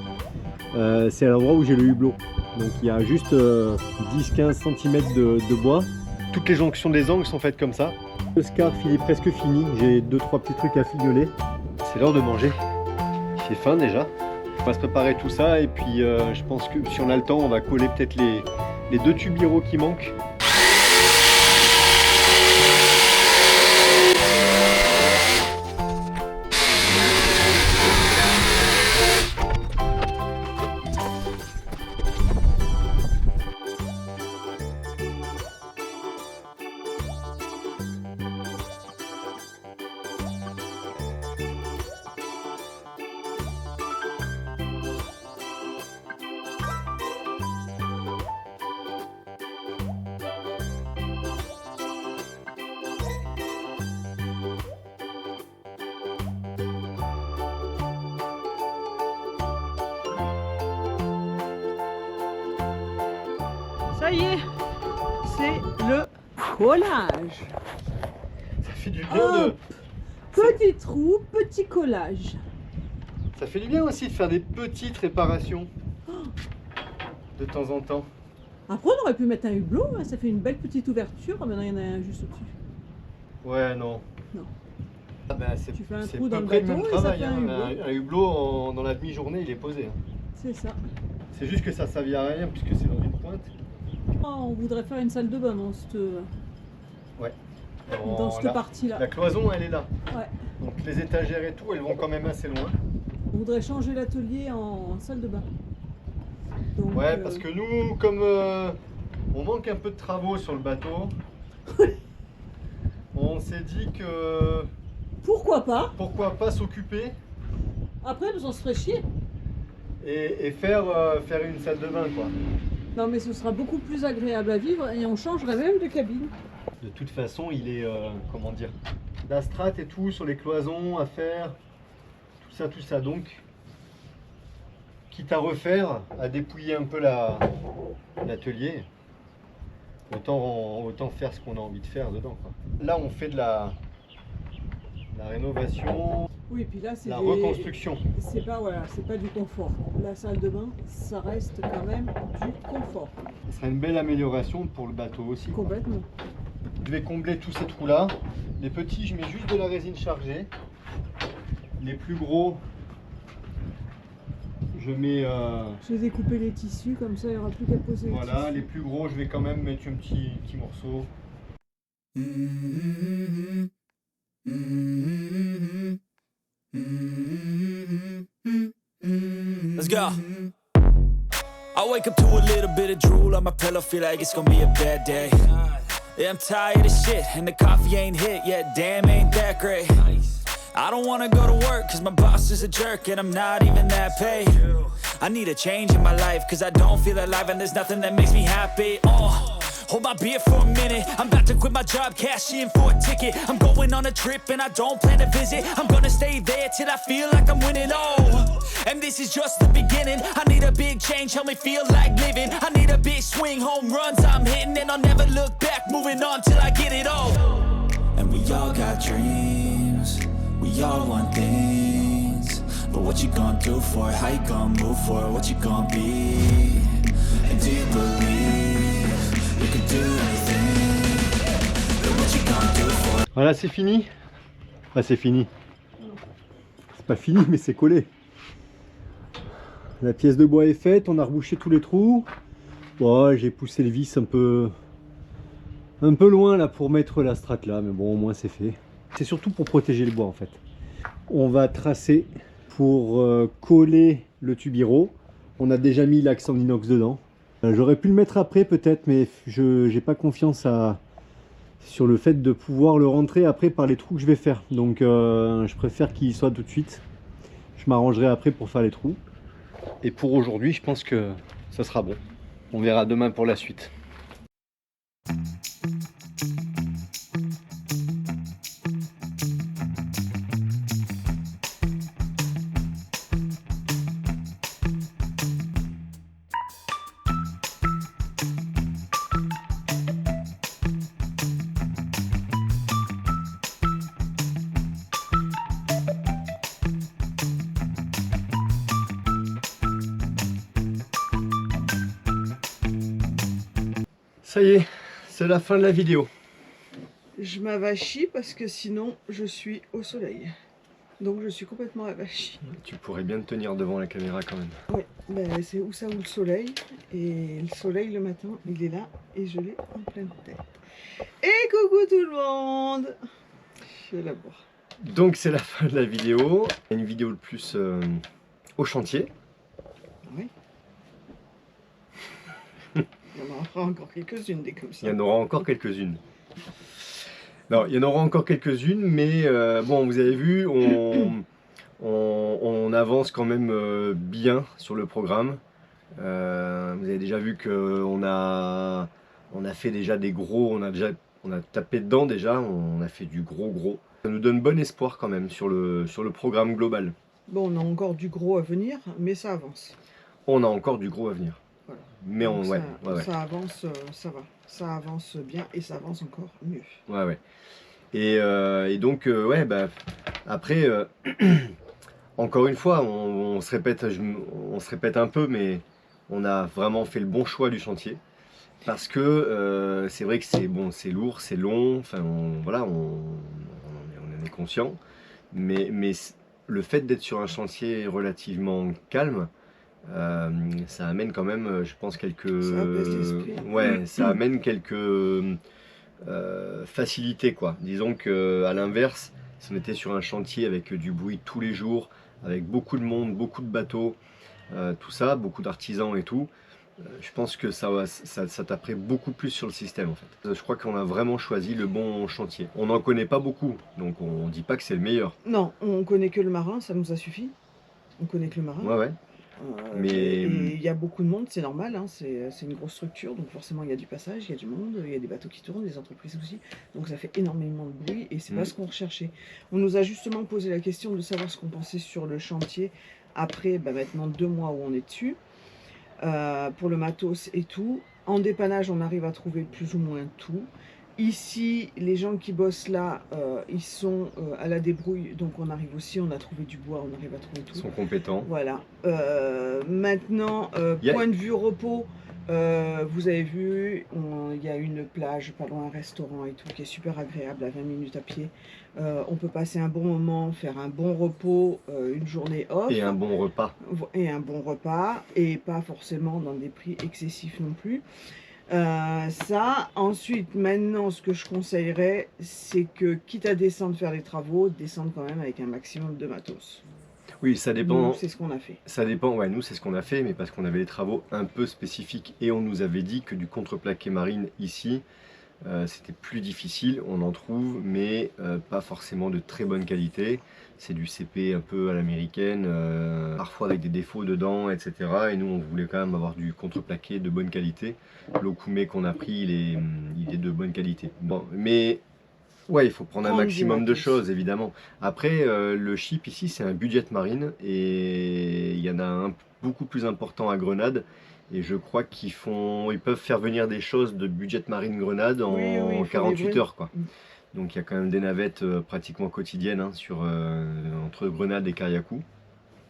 C'est à l'endroit où j'ai le hublot. Donc il y a juste 10-15 cm de bois. Toutes les jonctions des angles sont faites comme ça. Le scarf, il est presque fini. J'ai 2-3 petits trucs à fignoler. C'est l'heure de manger. J'ai faim déjà. On va se préparer tout ça et puis je pense que si on a le temps, on va coller peut-être les 2 tubiraux qui manquent. Ça y est, c'est le collage. Ça fait du bien de... Petit trou, petit collage. Ça fait du bien aussi de faire des petites réparations. De temps en temps. Après, on aurait pu mettre un hublot, hein, ça fait une belle petite ouverture. Maintenant, il y en a un juste au-dessus. Ouais, non. Non. Ah bah, c'est Tu fais un c'est trou peu dans le près bateau même et ça travail, fait un hein. hublot. Un hublot, dans la demi-journée, il est posé. Hein. C'est ça. C'est juste que ça ne servira à rien puisque c'est dans une pointe. On voudrait faire une salle de bain dans cette, Ouais. partie-là. La cloison, elle est là. Ouais. Donc les étagères et tout, elles vont quand même assez loin. On voudrait changer l'atelier en salle de bain. Donc, Ouais, parce que nous, comme on manque un peu de travaux sur le bateau, on s'est dit que pourquoi pas s'occuper Après, nous on se ferait chier. et faire une salle de bain, quoi. Non, mais ce sera beaucoup plus agréable à vivre et on changerait même de cabine. De toute façon, il est, comment dire, la strat et tout sur les cloisons à faire, tout ça. Donc, quitte à refaire, à dépouiller un peu l'atelier, autant faire ce qu'on a envie de faire dedans, quoi. Là, on fait de la rénovation, Oui, et puis là, c'est la reconstruction. C'est pas du confort. La salle de bain, ça reste quand même du confort. Ce serait une belle amélioration pour le bateau aussi, quoi. Complètement. Je vais combler tous ces trous là. Les petits, je mets juste de la résine chargée. Les plus gros, je mets... Je vais découper les tissus, comme ça il n'y aura plus qu'à poser les Voilà, tissus. les plus gros, je vais quand même mettre un petit morceau. Let's go. I wake up to a little bit of drool on my pillow, feel like it's gonna be a bad day. Yeah, I'm tired of shit, and the coffee ain't hit yet, damn, ain't that great. I don't wanna go to work, cause my boss is a jerk, and I'm not even that paid. I need a change in my life, cause I don't feel alive, and there's nothing that makes me happy. Hold my beer for a minute, I'm about to quit my my job, cashing for a ticket. I'm going on a trip and I don't plan to visit. I'm gonna stay there till I feel like I'm winning. Oh, and this is just the beginning. I need a big change, help me feel like living. I need a big swing, home runs I'm hitting, and I'll never look back, moving on till I get it all. And we all got dreams, we all want things, but what you gonna do for it? How you gonna move for it? What you gonna be? And do you believe you can do anything? But what you gonna do for it? Voilà, c'est fini. Ah, c'est fini. C'est pas fini, mais c'est collé. La pièce de bois est faite, on a rebouché tous les trous. Bon, j'ai poussé le vis un peu loin là pour mettre la strate là, mais bon, au moins c'est fait. C'est surtout pour protéger le bois en fait. On va tracer pour coller le tubiro. On a déjà mis l'axe en inox dedans. J'aurais pu le mettre après peut-être, mais je n'ai pas confiance sur le fait de pouvoir le rentrer après par les trous que je vais faire. Donc je préfère qu'il soit tout de suite. Je m'arrangerai après pour faire les trous. Et pour aujourd'hui, je pense que ça sera bon. On verra demain pour la suite. Ça y est, c'est la fin de la vidéo. Je m'avachis parce que sinon je suis au soleil. Donc je suis complètement avachie. Tu pourrais bien te tenir devant la caméra quand même. Oui, ben, c'est où ça où le soleil. Et le soleil le matin, il est là et je l'ai en pleine tête. Et coucou tout le monde. Je vais la boire. Donc c'est la fin de la vidéo. Une vidéo de plus au chantier. Oui. Il y en aura encore quelques-unes des comme ça. Il y en aura encore quelques-unes. Non, il y en aura encore quelques-unes, mais bon, vous avez vu, on avance quand même bien sur le programme. Vous avez déjà vu qu'on a fait déjà des gros, on a tapé dedans déjà, on a fait du gros. Ça nous donne bon espoir quand même sur le programme global. Bon, on a encore du gros à venir, mais ça avance. On a encore du gros à venir. Voilà. Mais Donc ouais. Ça avance, ça va. Ça avance bien et ça avance encore mieux. Ouais. Et donc, ouais, bah, après, encore une fois, on se répète un peu, mais on a vraiment fait le bon choix du chantier. Parce que c'est vrai que c'est bon, c'est lourd, c'est long, enfin, voilà, on en est conscient. Mais le fait d'être sur un chantier relativement calme, ça amène quand même, je pense, ça amène quelques facilités, quoi. Disons que à l'inverse, si on était sur un chantier avec du bruit tous les jours, avec beaucoup de monde, beaucoup de bateaux, tout ça, beaucoup d'artisans et tout, je pense que ça taperait beaucoup plus sur le système en fait. Je crois qu'on a vraiment choisi le bon chantier. On n'en connaît pas beaucoup, donc on dit pas que c'est le meilleur. Non, on connaît que le marin, ça nous a suffi. On connaît que le marin. Ouais. Mais il y a beaucoup de monde, c'est normal, hein, c'est une grosse structure, donc forcément il y a du passage, il y a du monde, il y a des bateaux qui tournent, des entreprises aussi, donc ça fait énormément de bruit et c'est pas ce qu'on recherchait. On nous a justement posé la question de savoir ce qu'on pensait sur le chantier après maintenant 2 mois où on est dessus, pour le matos et tout. En dépannage on arrive à trouver plus ou moins tout. Ici, les gens qui bossent là, ils sont à la débrouille, donc on arrive aussi, on a trouvé du bois, on arrive à trouver tout. Ils sont compétents. Voilà. Maintenant, point de vue repos, vous avez vu, il y a une plage, pas loin un restaurant et tout, qui est super agréable, à 20 minutes à pied. On peut passer un bon moment, faire un bon repos, une journée off. Et un bon repas. Et un bon repas, et pas forcément dans des prix excessifs non plus. Ça, ensuite, maintenant, ce que je conseillerais, c'est que, quitte à descendre faire les travaux, descendre quand même avec un maximum de matos. Oui, ça dépend. C'est ce qu'on a fait. Ça dépend, ouais, nous c'est ce qu'on a fait, mais parce qu'on avait des travaux un peu spécifiques et on nous avait dit que du contreplaqué marine ici, c'était plus difficile, on en trouve, mais pas forcément de très bonne qualité. C'est du CP un peu à l'américaine, parfois avec des défauts dedans, etc. Et nous, on voulait quand même avoir du contreplaqué de bonne qualité. L'Okoume qu'on a pris, il est de bonne qualité. Bon, mais ouais, il faut prendre un maximum de choses, évidemment. Après, le chip ici, c'est un budget marine, et il y en a un beaucoup plus important à Grenade. Et je crois qu'ils peuvent faire venir des choses de budget marine Grenade en 48 heures, quoi. Donc il y a quand même des navettes pratiquement quotidiennes hein, entre Grenade et Kariakou.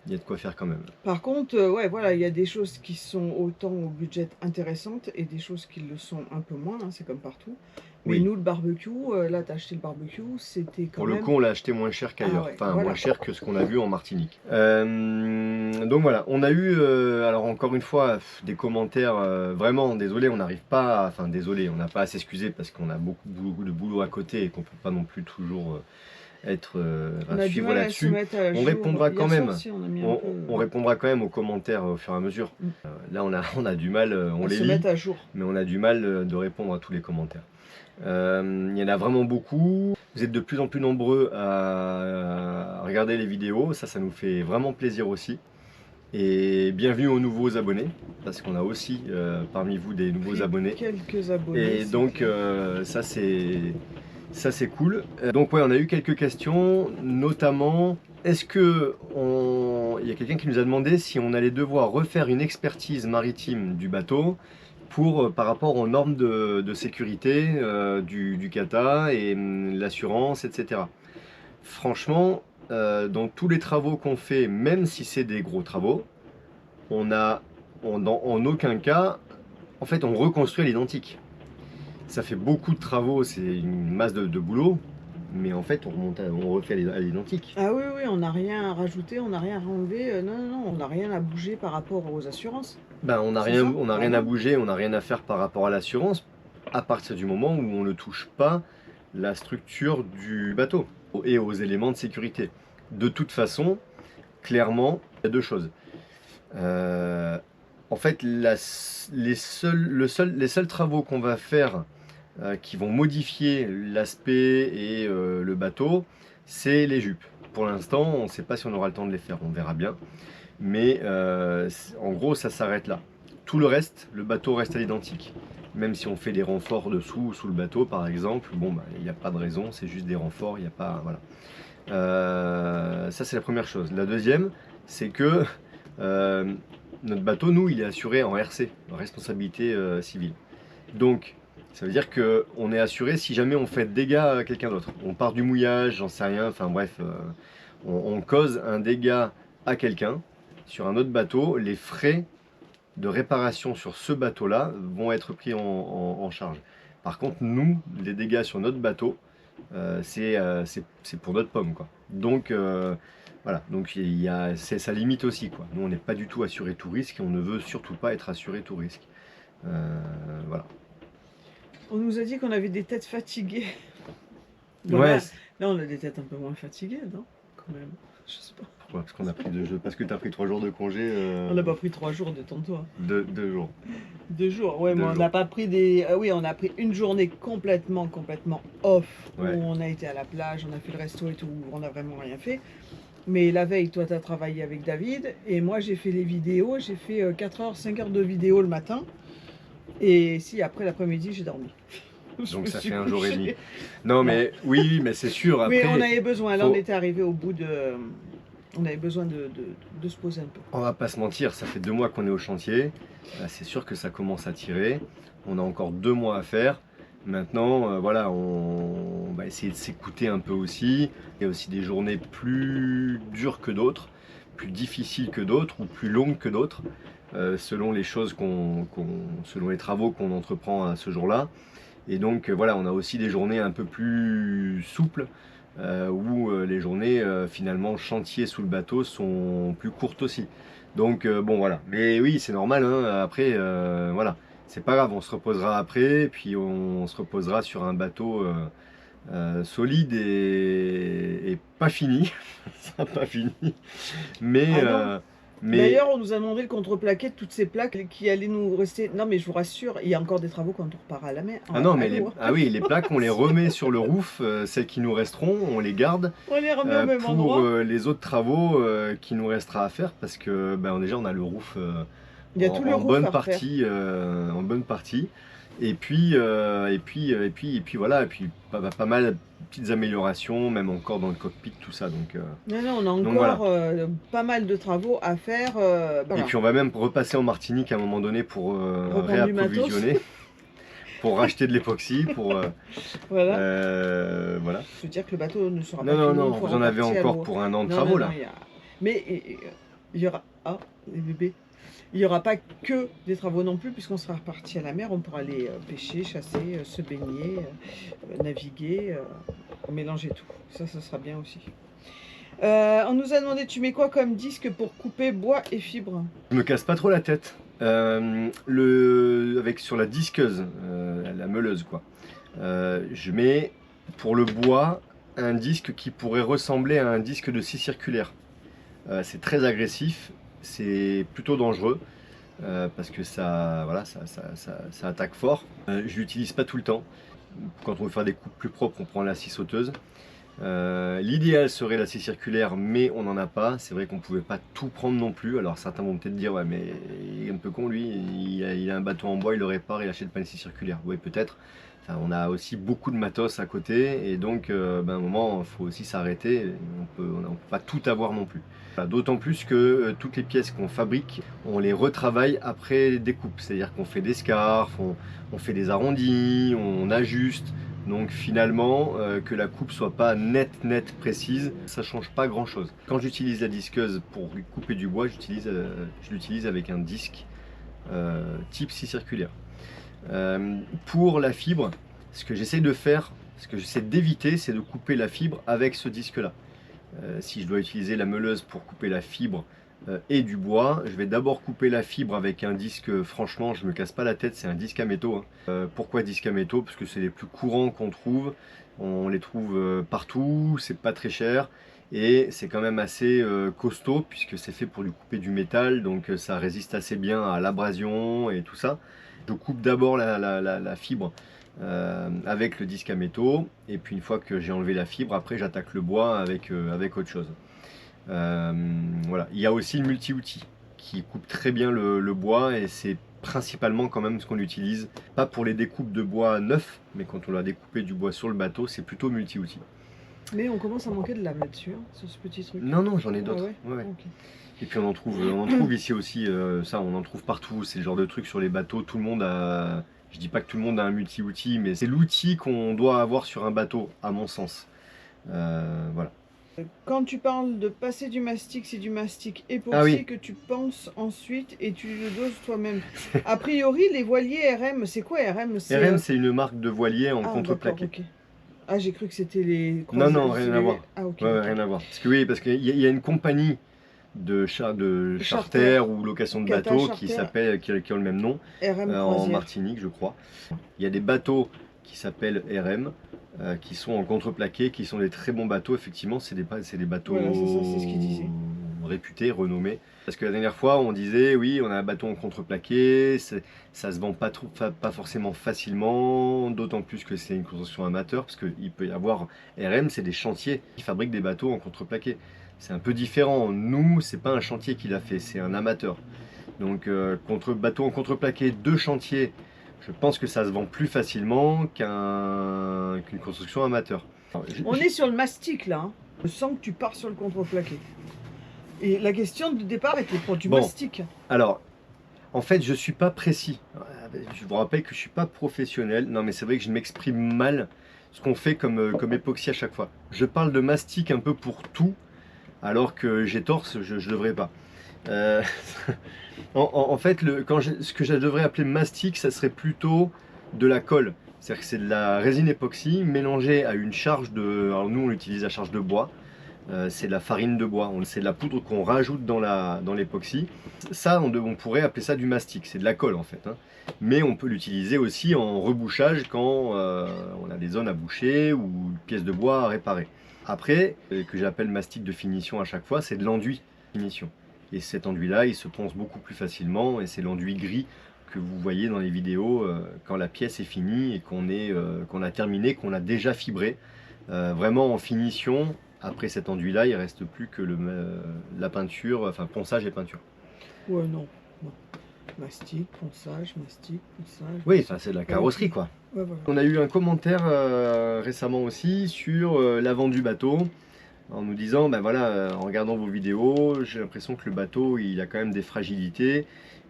Il y a de quoi faire quand même. Par contre, ouais, voilà, il y a des choses qui sont autant au budget intéressantes et des choses qui le sont un peu moins, hein, c'est comme partout. Mais nous, le barbecue, là, t'as acheté le barbecue, c'était quand même... Pour le coup, on l'a acheté moins cher qu'ailleurs, enfin moins cher que ce qu'on a vu en Martinique. Donc voilà, on a eu, alors encore une fois, des commentaires, vraiment, désolé, on n'arrive pas, enfin désolé, on n'a pas à s'excuser parce qu'on a beaucoup de boulot à côté et qu'on peut pas non plus toujours... suivre là-dessus. On répondra quand même. On répondra quand même aux commentaires au fur et à mesure. Là, on a du mal, on les lit, à jour. Mais on a du mal de répondre à tous les commentaires. Il y en a vraiment beaucoup. Vous êtes de plus en plus nombreux à regarder les vidéos. Ça nous fait vraiment plaisir aussi. Et bienvenue aux nouveaux abonnés, parce qu'on a aussi parmi vous des nouveaux abonnés. Quelques abonnés. Et donc ça c'est cool. Donc ouais, on a eu quelques questions, notamment, est-ce que il y a quelqu'un qui nous a demandé si on allait devoir refaire une expertise maritime du bateau par rapport aux normes de sécurité du CATA et l'assurance, etc. Franchement, dans tous les travaux qu'on fait, même si c'est des gros travaux, en aucun cas, en fait, on reconstruit à l'identique. Ça fait beaucoup de travaux, c'est une masse de boulot, mais en fait on refait à l'identique. Ah oui, on n'a rien à rajouter, on n'a rien à enlever, non, on n'a rien à bouger par rapport aux assurances. Ben, on n'a rien à bouger, on n'a rien à faire par rapport à l'assurance, à partir du moment où on ne touche pas la structure du bateau et aux éléments de sécurité. De toute façon, clairement, il y a deux choses. En fait, les seuls travaux qu'on va faire qui vont modifier l'aspect et le bateau, c'est les jupes. Pour l'instant, on ne sait pas si on aura le temps de les faire, on verra bien. Mais en gros, ça s'arrête là. Tout le reste, le bateau reste à l'identique. Même si on fait des renforts dessous, sous le bateau par exemple, bon, il n'y a pas de raison, c'est juste des renforts, il n'y a pas... Voilà. Ça, c'est la première chose. La deuxième, c'est que notre bateau, nous, il est assuré en RC, en responsabilité civile. Donc, ça veut dire qu'on est assuré si jamais on fait dégâts à quelqu'un d'autre. On part du mouillage, j'en sais rien, enfin bref, on cause un dégât à quelqu'un sur un autre bateau, les frais de réparation sur ce bateau-là vont être pris en charge. Par contre, nous, les dégâts sur notre bateau, c'est pour notre pomme, quoi. Donc, voilà, donc ça limite aussi, quoi. Nous, on n'est pas du tout assuré tout risque et on ne veut surtout pas être assuré tout risque. Voilà. On nous a dit qu'on avait des têtes fatiguées. Ouais. Là, on a des têtes un peu moins fatiguées, non? Quand même. Je sais pas. Pourquoi? Parce qu'on a pris parce que tu as pris 3 jours de congé. On n'a pas pris 3 jours, détends-toi. 2 jours. 2 jours, ouais, mais on n'a pas pris des. Oui, on a pris une journée complètement off. Ouais. Où on a été à la plage, on a fait le resto et tout, on n'a vraiment rien fait. Mais la veille, toi, tu as travaillé avec David. Et moi, j'ai fait les vidéos. J'ai fait 4 heures, 5 heures de vidéo le matin. Et si, après l'après-midi, j'ai dormi. Donc ça fait un jour et demi. Non, mais oui, mais c'est sûr. Après, mais on avait besoin. Là, on était arrivé au bout de. On avait besoin de se poser un peu. On va pas se mentir, ça fait 2 mois qu'on est au chantier. C'est sûr que ça commence à tirer. On a encore 2 mois à faire. Maintenant, voilà, on va essayer de s'écouter un peu aussi. Il y a aussi des journées plus dures que d'autres, plus difficiles que d'autres ou plus longues que d'autres, selon les choses selon les travaux qu'on entreprend à ce jour-là. Et donc voilà, on a aussi des journées un peu plus souples, où les journées finalement chantier sous le bateau sont plus courtes aussi. Donc bon voilà, mais oui c'est normal, hein. Après voilà, c'est pas grave, on se reposera après, puis on se reposera sur un bateau solide et pas fini, ça pas fini, mais Mais D'ailleurs, on nous a demandé le contreplaqué de toutes ces plaques qui allaient nous rester. Non, mais je vous rassure, il y a encore des travaux quand on repart à la mer. ah non, mais oui, les plaques, on les remet sur le roof, celles qui nous resteront, on les garde On les remet au même pour endroit. les autres travaux qui nous restera à faire parce que déjà on a le roof Il y a tout le en roof bonne à refaire. partie, en bonne partie. Et puis voilà, et puis pas mal de petites améliorations, même encore dans le cockpit, tout ça. Donc, Non, non, on a Donc encore voilà. pas mal de travaux à faire. Et Voilà. puis on va même repasser en Martinique à un moment donné pour Revendre du matos. réapprovisionner, pour racheter de l'époxy, pour Voilà. voilà. Je veux dire que le bateau ne sera Non, pas non, fini, non, il faut vous en avez repartir à encore l'eau. pour un an de Non, travaux non, là. non, mais il y aura... Ah, les bébés. Il n'y aura pas que des travaux non plus, puisqu'on sera reparti à la mer, on pourra aller pêcher, chasser, se baigner, naviguer, mélanger tout. Ça sera bien aussi. On nous a demandé, tu mets quoi comme disque pour couper bois et fibres? Je me casse pas trop la tête. Sur la disqueuse, la meuleuse quoi. Je mets pour le bois un disque qui pourrait ressembler à un disque de scie circulaire. C'est très agressif, c'est plutôt dangereux parce que ça attaque fort. Je l'utilise pas tout le temps. Quand on veut faire des coupes plus propres, on prend la scie sauteuse. L'idéal serait la scie circulaire, mais on n'en a pas. C'est vrai qu'on pouvait pas tout prendre non plus. Alors certains vont peut-être dire ouais, mais il est un peu con lui, il a un bateau en bois, il le répare, il achète pas une scie circulaire. Oui, peut-être. Enfin, on a aussi beaucoup de matos à côté et donc à un moment il faut aussi s'arrêter. On peut pas tout avoir non plus. Voilà, d'autant plus que toutes les pièces qu'on fabrique, on les retravaille après découpe. C'est-à-dire qu'on fait des scarfs, on fait des arrondis, on ajuste. Donc finalement, que la coupe soit pas nette, précise, ça change pas grand chose. Quand j'utilise la disqueuse pour couper du bois, je l'utilise avec un disque type scie circulaire. Pour la fibre, ce que j'essaie de faire, ce que j'essaie d'éviter, c'est de couper la fibre avec ce disque-là. Si je dois utiliser la meuleuse pour couper la fibre et du bois, je vais d'abord couper la fibre avec un disque, franchement je me casse pas la tête, c'est un disque à métaux. Pourquoi disque à métaux? Parce que c'est les plus courants qu'on trouve, on les trouve partout, c'est pas très cher et c'est quand même assez costaud puisque c'est fait pour lui couper du métal, donc ça résiste assez bien à l'abrasion et tout ça. Je coupe d'abord la fibre avec le disque à métaux et puis une fois que j'ai enlevé la fibre, après j'attaque le bois avec autre chose. Voilà. Il y a aussi le multi-outil qui coupe très bien le bois et c'est principalement quand même ce qu'on utilise, pas pour les découpes de bois neufs, mais quand on a découpé du bois sur le bateau, c'est plutôt multi-outil. Mais on commence à manquer de lame là-dessus, hein, sur ce petit truc. Non, j'en ai d'autres. Ah ouais. Ouais. Okay. Et puis on en trouve ici aussi, ça on en trouve partout, c'est le genre de truc sur les bateaux, tout le monde a... Je dis pas que tout le monde a un multi-outil, mais c'est l'outil qu'on doit avoir sur un bateau, à mon sens. Voilà. Quand tu parles de passer du mastic, c'est du mastic époxy que tu penses ensuite et tu le doses toi-même. A priori, les voiliers RM, c'est quoi RM? RM, c'est une marque de voilier en contreplaqué. Okay. Ah, j'ai cru que c'était les... Non, rien à voir. Ah, ok. Ouais, rien à voir. Parce qu'il y a une compagnie de charter ou location de bateaux qui ont le même nom, RM en Martinique, je crois. Il y a des bateaux qui s'appellent RM, qui sont en contreplaqué, qui sont des très bons bateaux, effectivement, c'est des bateaux voilà, c'est ce qu'il disait. Réputés, renommés. Parce que la dernière fois, on disait, oui, on a un bateau en contreplaqué, ça se vend pas forcément facilement, d'autant plus que c'est une construction amateur, parce qu'il peut y avoir, RM, c'est des chantiers qui fabriquent des bateaux en contreplaqué. C'est un peu différent, nous, c'est pas un chantier qui l'a fait, c'est un amateur. Donc, bateau en contreplaqué, 2 chantiers, je pense que ça se vend plus facilement qu'une construction amateur. On est sur le mastic là, hein. Je sens que tu pars sur le contreplaqué. Et la question de départ était pour du mastic. Alors, en fait, je suis pas précis. Je vous rappelle que je suis pas professionnel. Non, mais c'est vrai que je m'exprime mal ce qu'on fait comme époxy à chaque fois. Je parle de mastic un peu pour tout, alors que j'ai tort, je devrais pas. En fait, ce que je devrais appeler mastic, ça serait plutôt de la colle. C'est-à-dire que c'est de la résine époxy mélangée à une charge de... Alors nous, on utilise la charge de bois. C'est de la farine de bois. C'est de la poudre qu'on rajoute dans l'époxy. Ça, on pourrait appeler ça du mastic. C'est de la colle, en fait. Hein. Mais on peut l'utiliser aussi en rebouchage quand on a des zones à boucher ou une pièce de bois à réparer. Après, que j'appelle mastic de finition à chaque fois, c'est de l'enduit de finition. Et cet enduit-là, il se ponce beaucoup plus facilement, et c'est l'enduit gris que vous voyez dans les vidéos quand la pièce est finie et qu'on a terminé, qu'on a déjà fibré. Vraiment en finition, après cet enduit-là, il ne reste plus que la peinture, enfin ponçage et peinture. Ouais, non. Mastic, ponçage, ponçage. Oui, enfin, c'est de la carrosserie quoi. Ouais, voilà. On a eu un commentaire récemment aussi sur l'avant du bateau, en nous disant, ben voilà, en regardant vos vidéos, j'ai l'impression que le bateau, il a quand même des fragilités,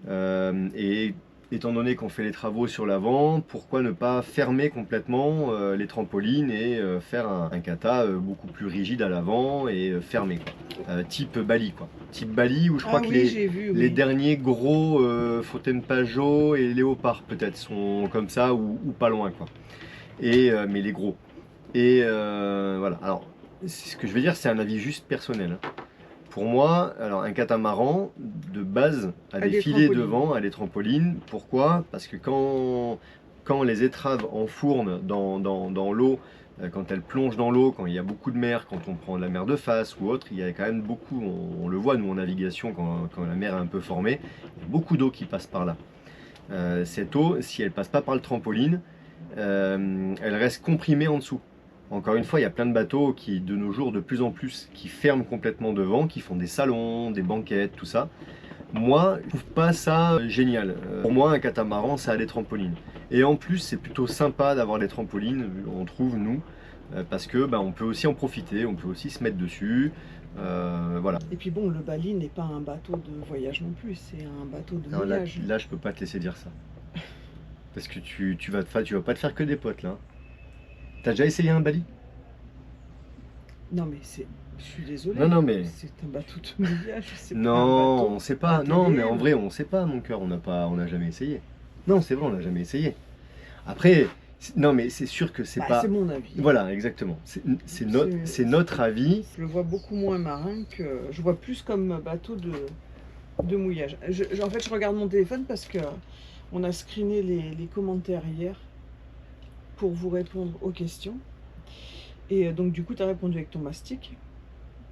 et étant donné qu'on fait les travaux sur l'avant, pourquoi ne pas fermer complètement les trampolines et faire un kata beaucoup plus rigide à l'avant et fermé, quoi. Type Bali, quoi. Type Bali, où je crois que les derniers gros Foten-Pajot et Léopard peut-être sont comme ça ou pas loin, quoi. Mais les gros. Et voilà. Alors, ce que je veux dire, c'est un avis juste personnel, hein. Pour moi, alors un catamaran, de base, a des filets devant, a des trampolines. Pourquoi? Parce que quand les étraves enfournent dans l'eau, quand elles plongent dans l'eau, quand il y a beaucoup de mer, quand on prend de la mer de face ou autre, il y a quand même beaucoup, on le voit nous en navigation, quand la mer est un peu formée, il y a beaucoup d'eau qui passe par là. Cette eau, si elle passe pas par le trampoline, elle reste comprimée en dessous. Encore une fois, il y a plein de bateaux qui, de nos jours, de plus en plus, qui ferment complètement devant, qui font des salons, des banquettes, tout ça. Moi, je trouve pas ça génial. Pour moi, un catamaran, ça a des trampolines. Et en plus, c'est plutôt sympa d'avoir des trampolines, on trouve, nous, parce que on peut aussi en profiter, on peut aussi se mettre dessus. Voilà. Et puis bon, le Bali n'est pas un bateau de voyage non plus, c'est un bateau de voyage. Là, je peux pas te laisser dire ça. Parce que tu vas pas te faire que des potes, là. T'as déjà essayé un Bali? Non mais je suis désolé. Non mais c'est un bateau de voyage. Non, on sait pas. Non mais en vrai on sait pas, mon cœur. On n'a jamais essayé. Non c'est vrai, on n'a jamais essayé. Après, non mais c'est sûr que c'est pas. C'est mon avis. Voilà, exactement. C'est notre avis. Je le vois beaucoup moins marin que. Je vois plus comme bateau de mouillage. En fait, je regarde mon téléphone parce que on a screené les commentaires hier pour vous répondre aux questions. Et donc du coup, tu as répondu avec ton mastic.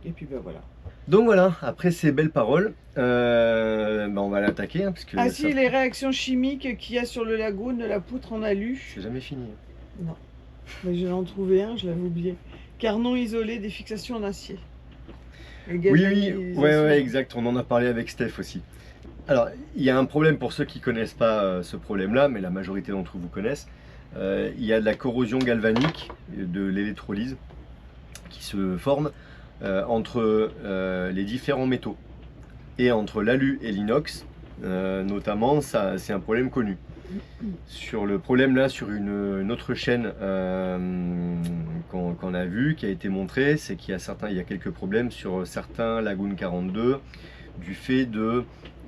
Et puis voilà. Donc voilà, après ces belles paroles, on va l'attaquer. Hein, si, les réactions chimiques qu'il y a sur le lagoon de la poutre en alu. C'est jamais fini. Non. Mais je vais en trouver un, je l'avais oublié. Carnon isolé, des fixations en acier. Oui, exact. On en a parlé avec Steph aussi. Alors, il y a un problème pour ceux qui ne connaissent pas ce problème-là, mais la majorité d'entre vous connaissent. Il y a de la corrosion galvanique, de l'électrolyse qui se forme entre les différents métaux. Et entre l'alu et l'inox, notamment, c'est un problème connu. Sur le problème là, sur une autre chaîne qu'on a vu, qui a été montrée, c'est qu'il y a quelques problèmes sur certains Lagoon 42 du fait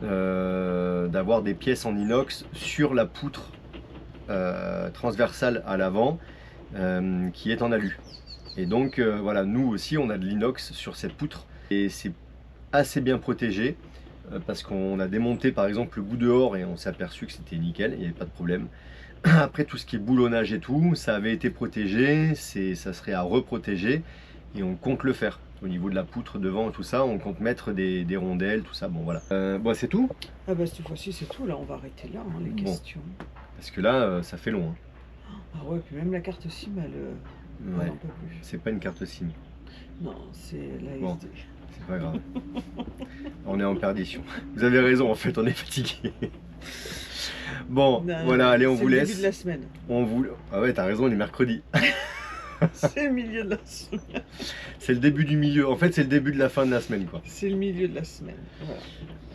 d'avoir des pièces en inox sur la poutre transversale à l'avant qui est en alu. Et donc voilà, nous aussi on a de l'inox sur cette poutre et c'est assez bien protégé parce qu'on a démonté par exemple le bout dehors et on s'est aperçu que c'était nickel, il n'y avait pas de problème. Après tout ce qui est boulonnage et tout, ça avait été protégé, ça serait à reprotéger et on compte le faire. Au niveau de la poutre devant et tout ça, on compte mettre des rondelles, tout ça, bon voilà. Bon c'est tout. Ah bah cette fois-ci c'est tout, là on va arrêter là, hein, les questions. Parce que là, ça fait long. Hein. Ah ouais, puis même la carte SIM, ouais, c'est pas une carte SIM. Non, c'est la bon, SD. C'est pas grave. On est en perdition. Vous avez raison, en fait, on est fatigué. Bon, non, voilà, allez, on vous laisse. C'est le début de la semaine. Ah ouais, t'as raison, on est mercredi. C'est le milieu de la semaine. C'est le début du milieu. En fait, c'est le début de la fin de la semaine, quoi. C'est le milieu de la semaine. Voilà.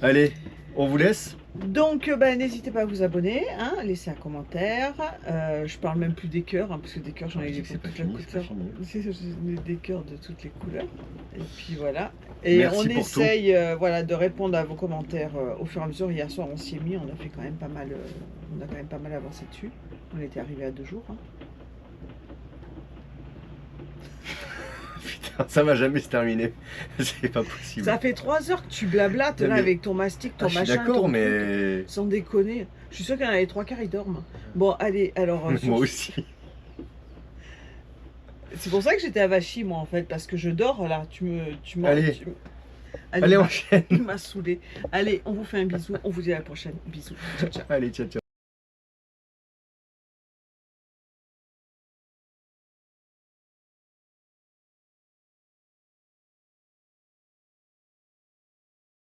Allez, on vous laisse. Donc, n'hésitez pas à vous abonner, hein, laisser un commentaire. Je parle même plus des cœurs, hein, parce que des cœurs, j'en ai des toutes des cœurs de toutes les couleurs. Et puis voilà. Et merci on essaye de répondre à vos commentaires au fur et à mesure. Hier soir, on s'y est mis, on a fait quand même pas mal, on a quand même pas mal avancé dessus. On était arrivé à 2 jours. Hein. Putain, ça va jamais se terminer. C'est pas possible. Ça fait 3 heures que tu blablates là avec ton mastic, ton machin. D'accord, mais. Sans déconner. Je suis sûre qu'il y en a les 3/4, ils dorment. Bon, allez, alors. Moi aussi. C'est pour ça que j'étais avachie, moi, en fait, parce que je dors là. Tu allez. Allez, on enchaîne. Il m'a saoulé. Allez, on vous fait un bisou. On vous dit à la prochaine. Bisous. Ciao, ciao. Allez, ciao, ciao.